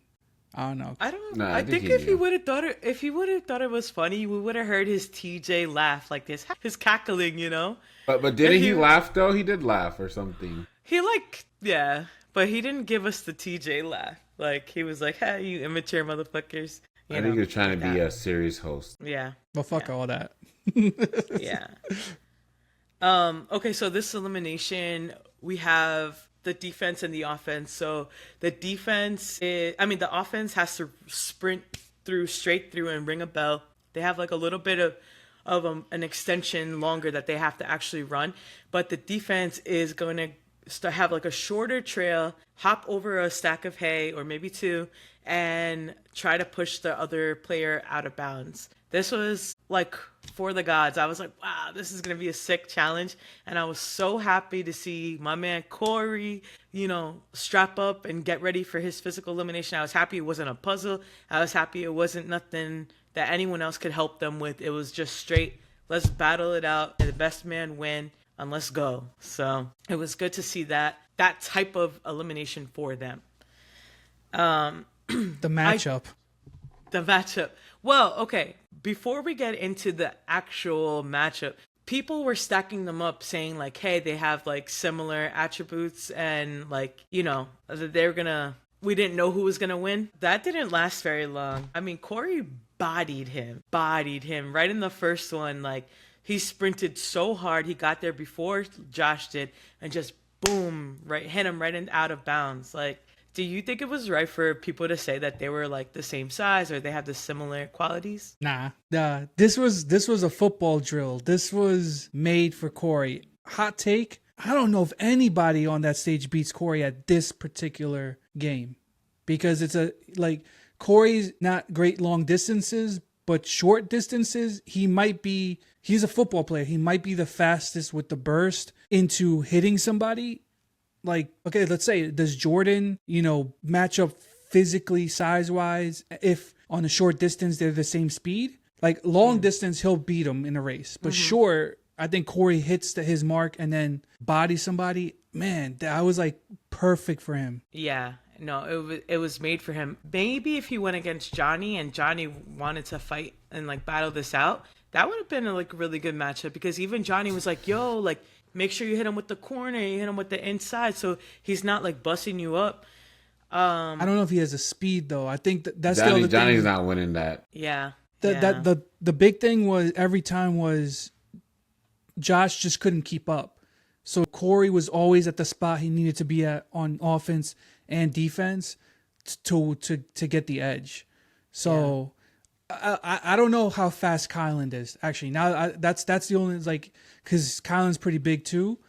I don't know. I don't. Nah, I think he if he knew. would have thought it, if he would have thought it was funny, we would have heard his TJ laugh, like this, his cackling, you know. But didn't he he- laugh though? He did laugh or something. He like, yeah, but he didn't give us the TJ laugh. Like he was like, "Hey, you immature motherfuckers." You I know, think he was trying to like be that. a serious host. Yeah, But fuck all that. yeah. Okay, so this elimination, we have the defense and the offense. So the defense the offense has to sprint straight through and ring a bell. They have like a little bit of an extension longer that they have to actually run, but the defense is going to have like a shorter trail, hop over a stack of hay or maybe two, and try to push the other player out of bounds. This was like for the gods. I was like, wow, this is going to be a sick challenge. And I was so happy to see my man Corey, strap up and get ready for his physical elimination. I was happy it wasn't a puzzle. I was happy it wasn't nothing that anyone else could help them with. It was just straight, let's battle it out. The best man win and let's go. So it was good to see that type of elimination for them. The matchup. The matchup. Well, okay. Before we get into the actual matchup, people were stacking them up saying like, hey, they have like similar attributes and like, they're gonna, we didn't know who was gonna win. That didn't last very long. I mean, Corey bodied him right in the first one. Like he sprinted so hard. He got there before Josh did and just boom, hit him right in out of bounds. Like, do you think it was right for people to say that they were like the same size or they have the similar qualities? Nah. This was a football drill. This was made for Corey. Hot take. I don't know if anybody on that stage beats Corey at this particular game. Because Corey's not great long distances, but short distances, he's a football player. He might be the fastest with the burst into hitting somebody. Like, okay, let's say, does Jordan, match up physically, size-wise, if on a short distance they're the same speed? Like, long distance, he'll beat him in a race. But short, I think Corey hits his mark and then bodies somebody. Man, that was, like, perfect for him. Yeah. No, it was made for him. Maybe if he went against Johnny and Johnny wanted to fight and, like, battle this out, that would have been, a really good matchup. Because even Johnny was like, yo, like, make sure you hit him with the corner, you hit him with the inside, so he's not like busting you up. I don't know if he has a speed though. I think that's the other thing. Johnny's not winning that. Yeah. The big thing was every time was Josh just couldn't keep up. So Corey was always at the spot he needed to be at on offense and defense to get the edge. So I don't know how fast Kylan is actually. Now that's the only because Kylan's pretty big too,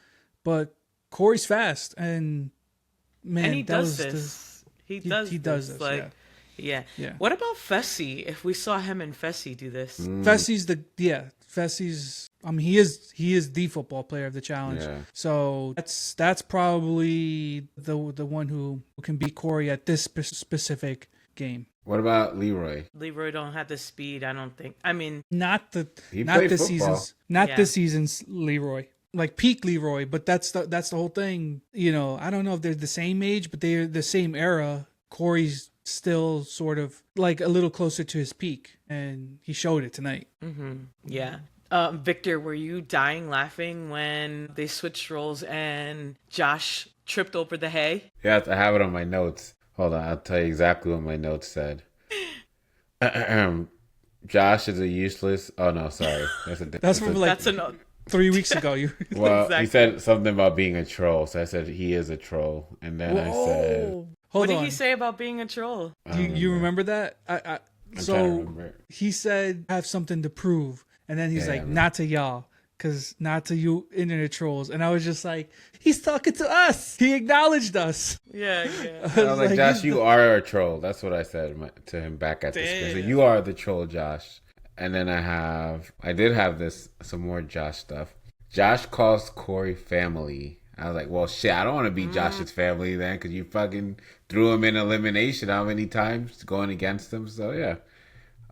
but Corey's fast and man, And he that does was this. He he does this. Like, yeah. yeah. What about Fessy? If we saw him and Fessy do this. Fessy's Fessy's. I mean, he is the football player of the challenge. Yeah. So that's probably the one who can beat Corey at this specific game. What about Leroy? Leroy don't have the speed, I don't think. I mean, Not He this played football. season's this season's Leroy. Like peak Leroy, but that's the whole thing. I don't know if they're the same age, but they're the same era. Corey's still sort of like a little closer to his peak, and he showed it tonight. yeah. Victor, were you dying laughing when they switched roles and Josh tripped over the hay? Yeah, I have it on my notes. Hold on, I'll tell you exactly what my notes said. Josh is a useless. Oh no, sorry. That's from like That's an 3 weeks ago. You Well, Exactly. he said something about being a troll, so I said he is a troll, and then I said, What hold did on. he say about being a troll? You remember that? I'm trying to So remember. he said, "Have something to prove," and then he's Yeah, like, man. "Not to y'all." because not to you internet trolls. And I was just like, he's talking to us. He acknowledged us. Yeah. I was like, Josh, he's you are a troll. That's what I said to him back at the screen. So Damn. you are the troll, Josh. And then I did have some more Josh stuff. Josh calls Corey family. I was like, well, shit, I don't want to be Josh's family then, because you fucking threw him in elimination how many times going against him. So yeah,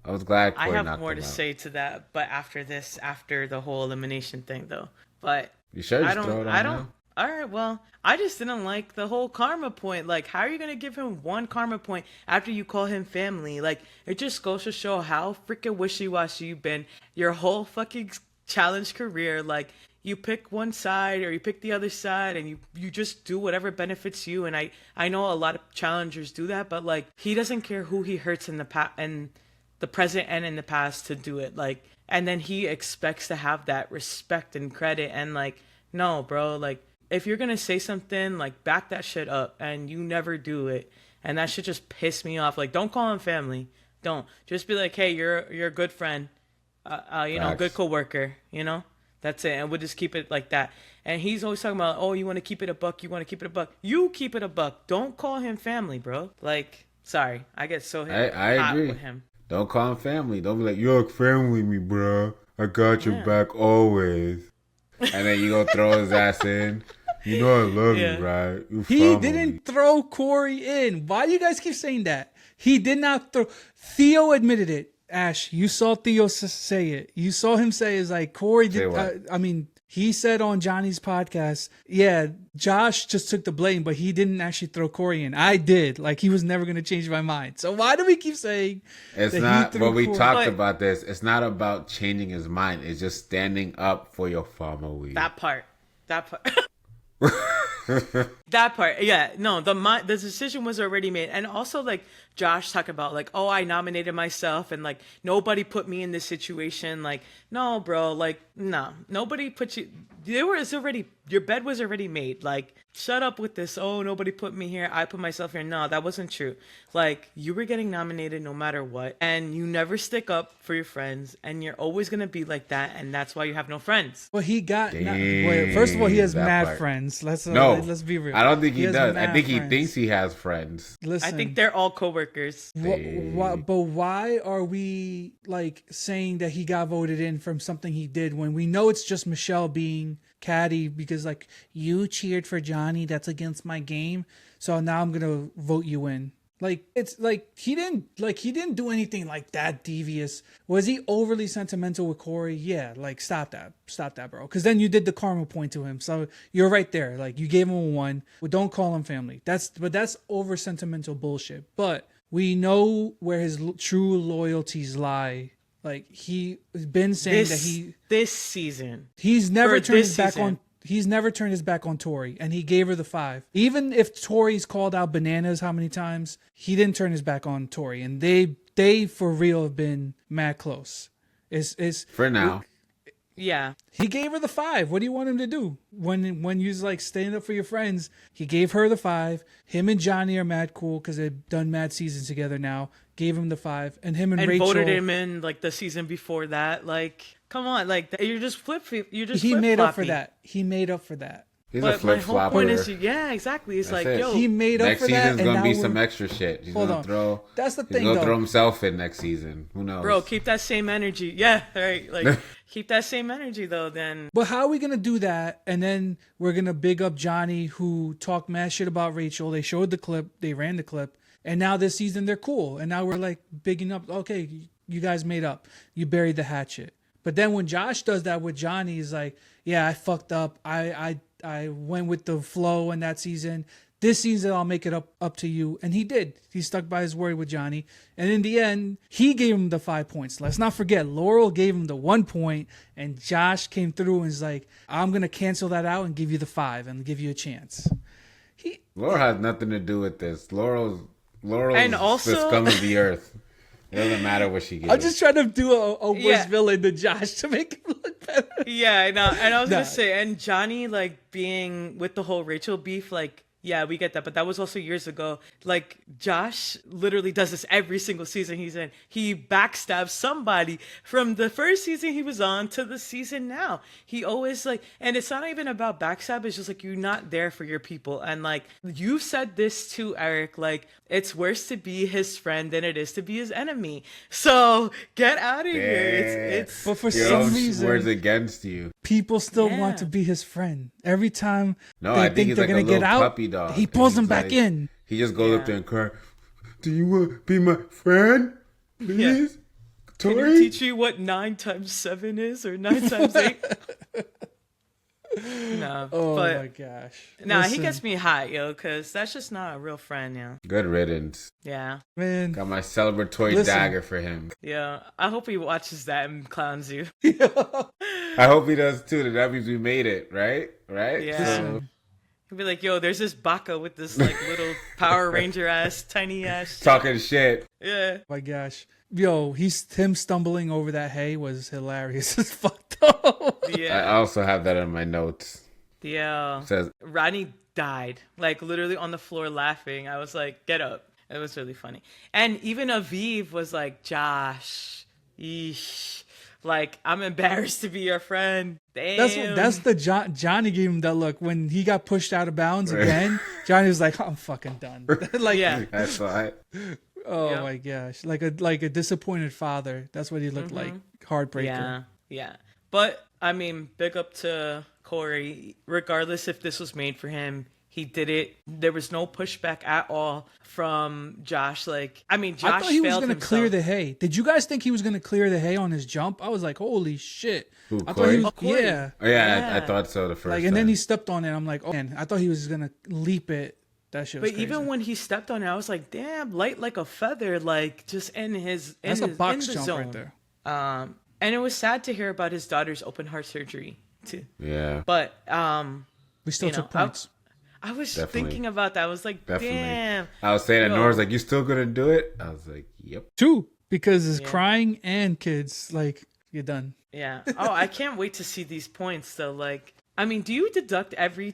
I was glad Corey I have knocked more him to out. say to that, but after the whole elimination thing, though. But You sure? I Just throw it don't. on I now? don't. All right. Well, I just didn't like the whole karma point. Like, how are you gonna give him one karma point after you call him family? Like, it just goes to show how freaking wishy-washy you've been your whole fucking challenge career. Like, you pick one side or you pick the other side, and you just do whatever benefits you. And I know a lot of challengers do that, but like, he doesn't care who he hurts in the past and the present and in the past to do it. Like, and then he expects to have that respect and credit. And like, no, bro, like, if you're gonna say something, like, back that shit up, and you never do it, and that shit just pissed me off. Like, don't call him family. Don't just be like, hey, you're a good friend, good Facts. coworker, that's it, and we'll just keep it like that. And he's always talking about, oh, you want to keep it a buck, you want to keep it a buck. You keep it a buck. Don't call him family, bro. Like, sorry, I get so I hot agree. with him. Don't call him family. Don't be like, you're like family me, bro. I got your back always. And then you go throw his ass in. You know I love Yeah. you, right? You He family. didn't throw Corey in. Why do you guys keep saying that? He did not throw. Theo admitted it. Ash, you saw Theo say it. You saw him say, "Is like Corey Say did." what? He said on Johnny's podcast, "Yeah, Josh just took the blame, but he didn't actually throw Corey in. I did. Like, he was never going to change my mind. So why do we keep saying It's that not, he threw but we Corey? talked But- about this. It's not about changing his mind. It's just standing up for your family. That part. That part, yeah. No, the decision was already made. And also, like, Josh talking about, like, oh, I nominated myself, and like, nobody put me in this situation. Like, no, bro, like, no, nobody put you. Your bed was already made. Like, shut up with this. Oh, nobody put me here, I put myself here. No, that wasn't true. Like, you were getting nominated no matter what, and you never stick up for your friends, and you're always gonna be like that, and that's why you have no friends. Well, he got. Damn, First of all, he has that mad part. friends. Let's be real. I don't think he has does. I mad think he friends. thinks he has friends. Listen, I think they're all coworkers. But why are we like saying that he got voted in from something he did when we know it's just Michelle being catty because like you cheered for Johnny, that's against my game, so now I'm gonna vote you in. Like, it's like he didn't do anything like that devious. Was he overly sentimental with Corey? Yeah, like stop that, bro. Because then you did the karma point to him, so you're right there. Like, you gave him a 1. Well, don't call him family. That's over sentimental bullshit. But we know where his true loyalties lie. Like, he's been saying that This season. he's never For turned this his back season. on. He's never turned his back on Tori, and he gave her the 5. Even if Tori's called out bananas how many times, he didn't turn his back on Tori, and they for real have been mad close. Is For now. Yeah. he gave her the 5. What do you want him to do when you like stand up for your friends? He gave her the 5. Him and Johnny are mad cool because they've done mad seasons together now. Gave him the 5, and him and And Rachel voted him in like the season before that. Like, come on, like, you're just He made up for that. He made up for that. He's a But my flip whole flopper. point is, yeah, exactly. It's That's like, it. yo, He made up Next for that. season's and gonna now be we're- some extra shit. He's Hold gonna on. throw. That's the He's thing, gonna though. throw himself in next season. Who knows? bro, keep that same energy. Yeah, right. Like, keep that same energy though. Then But how are we gonna do that? And then we're gonna big up Johnny, who talked mad shit about Rachel. They showed the clip, they ran the clip, and now this season they're cool. And now we're like bigging up. Okay, you guys made up. You buried the hatchet. But then when Josh does that with Johnny, he's like, "Yeah, I fucked up. I went with the flow in that season. This season I'll make it up to you." And he did. He stuck by his word with Johnny. And in the end, he gave him the 5 points. Let's not forget, Laurel gave him the 1 point, and Josh came through and was like, "I'm gonna cancel that out and give you the 5 and give you a chance." Laurel has nothing to do with this. Laurel's And also- the scum of the earth. It doesn't matter what she gets. I'm just trying to do a worse Yeah. villain than Josh to make him look better. yeah, I know. And I was Nah. gonna say, and Johnny like being with the whole Rachel beef, like Yeah, we get that, but that was also years ago. Like, Josh literally does this every single season he's in. He backstabs somebody from the first season he was on to the season now. He always, like, and it's not even about backstab, it's just like you're not there for your people. And, like, you said this to Eric, like, it's worse to be his friend than it is to be his enemy. So, get out of here. It's But for Your some own reason, words against you. people still Yeah. want to be his friend. Every time No, they I think think he's they're like a gonna little get out, puppy dog. he And pulls he's them back like- in. He just goes Yeah. up there and cries, "Do you want to be my friend, please, Can you Tori?" teach me what 9 times 7 is or 9 times 8? No, Oh but my gosh. nah, he Listen, gets me hot, yo, because that's just not a real friend, yo. Good riddance. Yeah, man. Got my celebratory Listen. dagger for him. yeah. I hope he watches that and clowns you. I hope he does too. That means we made it, right? Right? Yeah. So, He'll be like, yo, there's this Baka with this, like, little Power Ranger ass, tiny ass. talking shit. Yeah. My gosh. Yo, him stumbling over that hay was hilarious. It's fucked up. I Yeah. also have that in my notes. Yeah. It says, Rodney died, like, literally on the floor laughing. I was like, get up. It was really funny. And even Aviv was like, Josh, eesh. Like, I'm embarrassed to be your friend. Damn. That's the Johnny gave him that look when he got pushed out of bounds again. Johnny was like, "I'm fucking done." Like, Yeah. that's why. oh Yeah. my gosh, like a disappointed father. That's what he looked like. Heartbreaker. Yeah, yeah. But I mean, big up to Corey. Regardless if this was made for him, he did it. There was no pushback at all from Josh. Like, I mean, Josh I thought he was failed gonna himself. clear the hay. Did you guys think he was gonna clear the hay on his jump? I was like, "Holy shit!" Who, I thought Corey? he was, Oh, Corey. yeah. Oh, yeah, I Yeah. thought so the first Like, time. and then he stepped on it. I'm like, "Oh man!" I thought he was gonna leap it. That shit was But crazy. even when he stepped on it, I was like, damn, light like a feather, like just in his in That's a his, box in the jump zone. right there. And it was sad to hear about his daughter's open heart surgery too. Yeah. But We still you took know, points. I was Definitely. thinking about that. I was like, Definitely. damn. I was saying that Yo. Nora's like, "You still gonna do it?" I was like, "Yep." Two, because it's Yeah. crying and kids. Like, you're done. Yeah. Oh, I can't wait to see these points though. Like, I mean, do you deduct every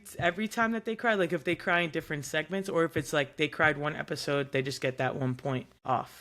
time that they cry? Like, if they cry in different segments, or if it's like they cried one episode, they just get that 1 point off.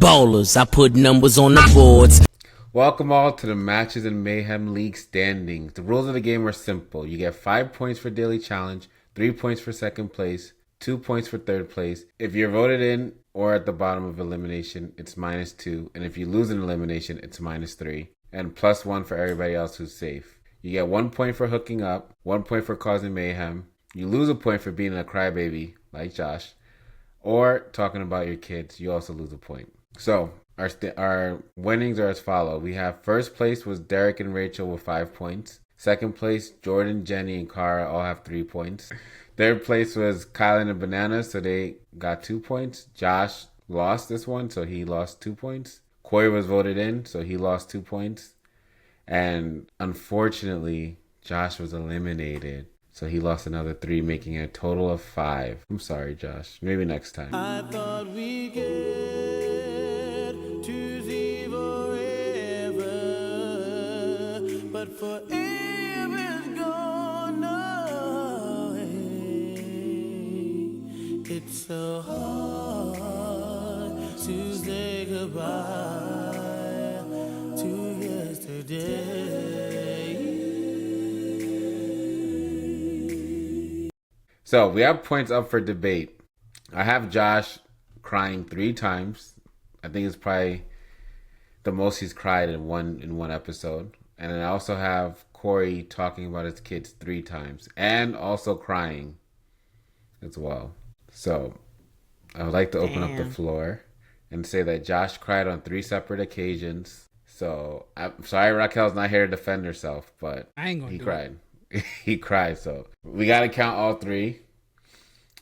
Ballers, I put numbers on the boards. Welcome all to the Matches and Mayhem League standings. The rules of the game are simple. You get 5 points for daily challenge, 3 points for second place, 2 points for third place. If you're voted in or at the bottom of elimination, it's -2. And if you lose an elimination, it's -3. And +1 for everybody else who's safe. You get 1 point for hooking up, 1 point for causing mayhem. You lose a point for being a crybaby, like Josh. Or talking about your kids, you also lose a point. So, our winnings are as follow. We have first place was Derek and Rachel with 5 points. Second place, Jordan, Jenny, and Cara all have 3 points. Third place was Kylan and Banana, so they got 2 points. Josh lost this one, so he lost 2 points. Corey was voted in, so he lost 2 points. And unfortunately, Josh was eliminated. So he lost another 3, making a total of 5. I'm sorry, Josh. Maybe next time. I thought we get to see forever, but forever's gone away. It's so hard to say goodbye to yesterday. So we have points up for debate. I have Josh crying 3 times. I think it's probably the most he's cried in one episode. And then I also have Corey talking about his kids 3 times and also crying as well. So I would like to open up the Damn. floor and say that Josh cried on 3 separate occasions. So I'm sorry Raquel's not here to defend herself, but I ain't gonna he do cried. He cried, so we gotta count all 3.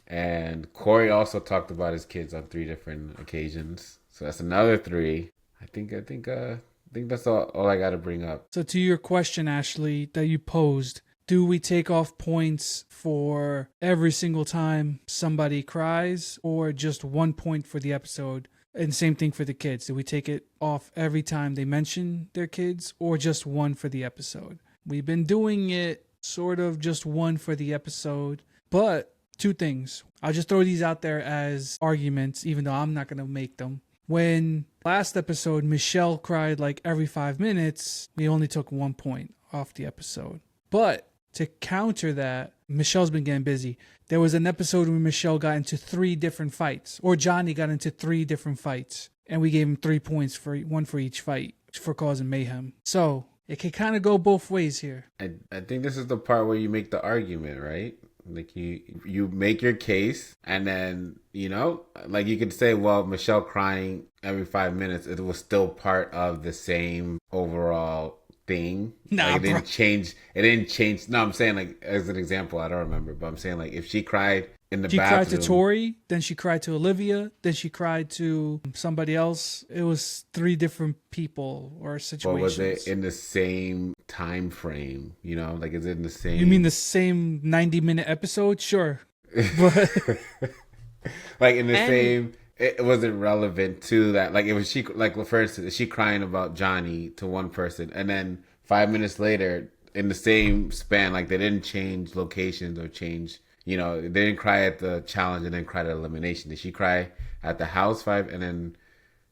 And Corey also talked about his kids on 3 different occasions, so that's another 3. I think that's all I gotta bring up. So to your question, Ashley, that you posed, do we take off points for every single time somebody cries, or just 1 point for the episode And same thing for the kids. Do we take it off every time they mention their kids or just one for the episode? We've been doing it sort of just one for the episode, but two things. I'll just throw these out there as arguments, even though I'm not going to make them. When last episode, Michelle cried like every 5 minutes, we only took 1 point off the episode. But to counter that, Michelle's been getting busy. There was an episode where Michelle got into 3 different fights, or Johnny got into 3 different fights, and we gave him 3 points for one for each fight for causing mayhem. So it can kind of go both ways here. I think this is the part where you make the argument, right? Like you make your case, and then like you could say, well, Michelle crying every 5 minutes, it was still part of the same overall thing. Nah, like, it didn't change. No, I'm saying, like, as an example, I don't remember, but I'm saying, like, if she cried in the bathroom, cried to Tori, then she cried to Olivia, then she cried to somebody else. It was 3 different people or situations. But was it in the same time frame? Like, is it in the same? You mean the same 90-minute episode? Sure, but like in the same. It wasn't relevant to that. Like, it was she. Like, for instance, is she crying about Johnny to one person, and then 5 minutes later, in the same span, like, they didn't change locations or change. They didn't cry at the challenge and then cry at elimination. Did she cry at the house 5 and then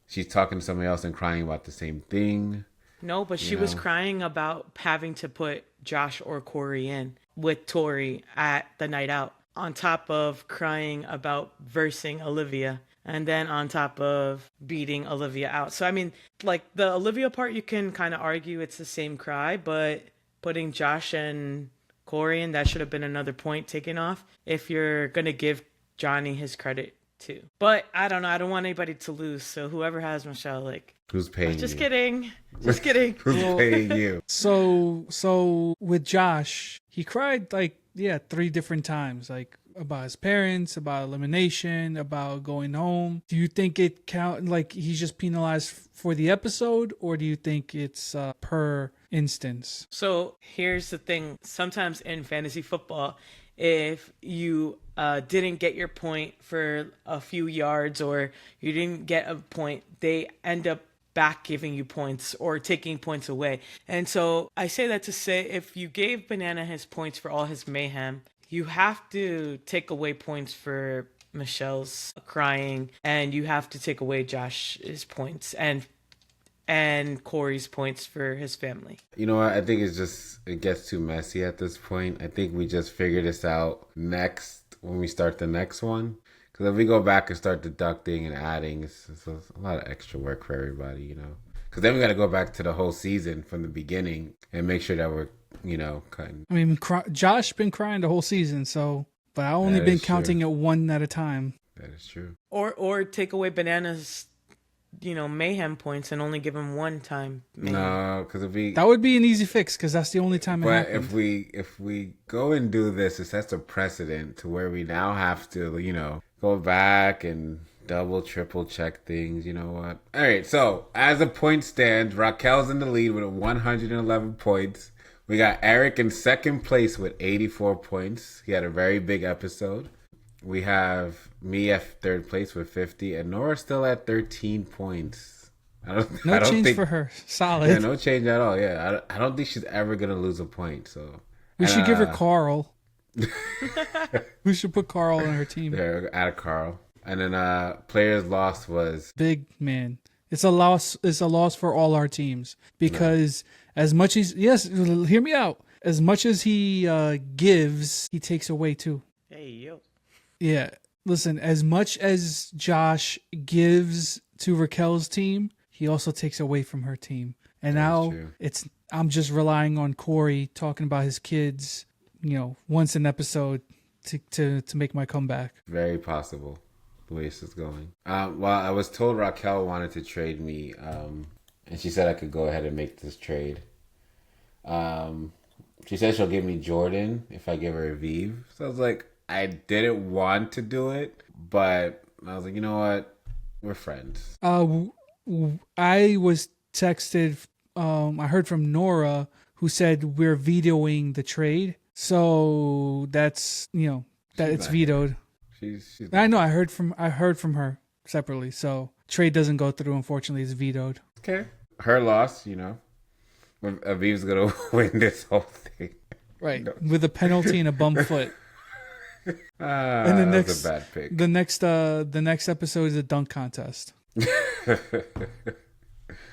she's talking to somebody else and crying about the same thing? No, but she was crying about having to put Josh or Corey in with Tori at the night out, on top of crying about versing Olivia, and then on top of beating Olivia out. So, I mean, like, the Olivia part, you can kind of argue it's the same cry, but putting Josh and Corey in, that should have been another point taken off if you're going to give Johnny his credit too. But I don't know. I don't want anybody to lose. So whoever has Michelle, like, who's paying just you? kidding. Just kidding. Who's paying you? So with Josh, he cried like 3 different times, like about his parents, about elimination, about going home. Do you think it count, like he's just penalized for the episode, or do you think it's per instance? So here's the thing. Sometimes in fantasy football, if you didn't get your point for a few yards, or you didn't get a point, they end up back giving you points or taking points away. And so I say that to say, if you gave Banana his points for all his mayhem, you have to take away points for Michelle's crying, and you have to take away Josh's points and Corey's points for his family. You know what? I think it gets too messy at this point. I think we just figure this out next when we start the next one. Because if we go back and start deducting and adding, it's a lot of extra work for everybody, Because then we got to go back to the whole season from the beginning and make sure that we're, cutting. I mean, Josh been crying the whole season, but I only been counting it one at a time. That is true. Or take away Banana's, mayhem points and only give him one time mayhem. No, because that would be an easy fix, because that's the only time it But happened. if we go and do this, it sets a precedent to where we now have to, go back and double, triple check things. You know what? All right. So as the point stands, Raquel's in the lead with 111 points. We got Eric in second place with 84 points. He had a very big episode. We have me at third place with 50, and Nora still at 13 points. No change for her. Solid. Yeah, no change at all. Yeah, I don't think she's ever gonna lose a point. So we should give her Carl. We should put Carl on her team. Yeah, add Carl. And then players lost was big man. It's a loss. It's a loss for all our teams, because as much as, hear me out. As much as he gives, he takes away too. Hey, yo. Yeah. Listen, as much as Josh gives to Raquel's team, he also takes away from her team. And now I'm just relying on Corey talking about his kids, once an episode to make my comeback. Very possible the way this is going. Well, I was told Raquel wanted to trade me, and she said I could go ahead and make this trade. She said she'll give me Jordan if I give her Aviv. So I was like, I didn't want to do it, but I was like, you know what? We're friends. I was texted, I heard from Nora, who said we're vetoing the trade. So that's, that it's vetoed. She's I know. I heard from her. separately. So trade doesn't go through. Unfortunately, it's vetoed. Okay. Her loss, you know. Aviv's going to win this whole thing. Right. With a penalty and a bum foot. And the that's next- a bad pick. The next episode is a dunk contest.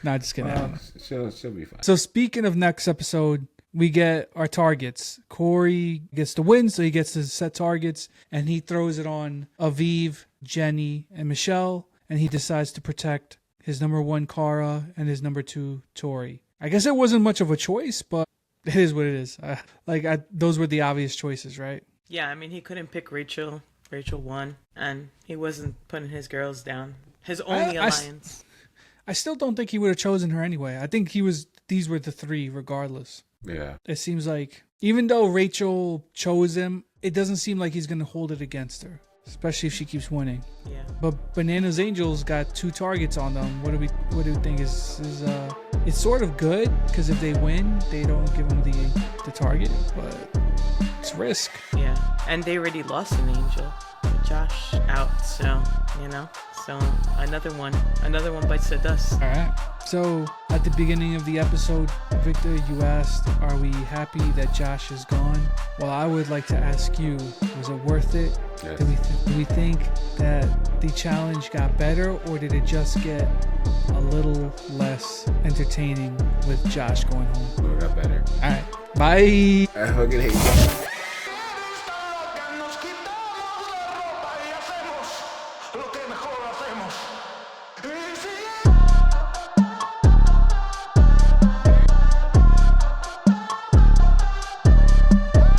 Nah, just kidding. She'll be fine. So speaking of next episode, we get our targets. Corey gets the win, so he gets to set targets, and he throws it on Aviv, Jenny, and Michelle, and he decides to protect his number 1, Cara, and his number 2, Tori. I guess it wasn't much of a choice, but it is what it is. Those were the obvious choices, right? Yeah, I mean, he couldn't pick Rachel. Rachel won, and he wasn't putting his girls down. His only alliance. I still don't think he would have chosen her anyway. I think these were the 3 regardless. Yeah. It seems like even though Rachel chose him, it doesn't seem like he's going to hold it against her, especially if she keeps winning. Yeah. But Bananas Angels got 2 targets on them. What do we think is it's sort of good because if they win, they don't give them the target, but it's risk. Yeah, and they already lost an angel. Josh out, so another one bites the dust. All right. So at the beginning of the episode, Victor, you asked, are we happy that Josh is gone? Well, I would like to ask you, was it worth it? Yes. Do we think that the challenge got better, or did it just get a little less entertaining with Josh going home? It got better. All right. Bye. I hug and hate.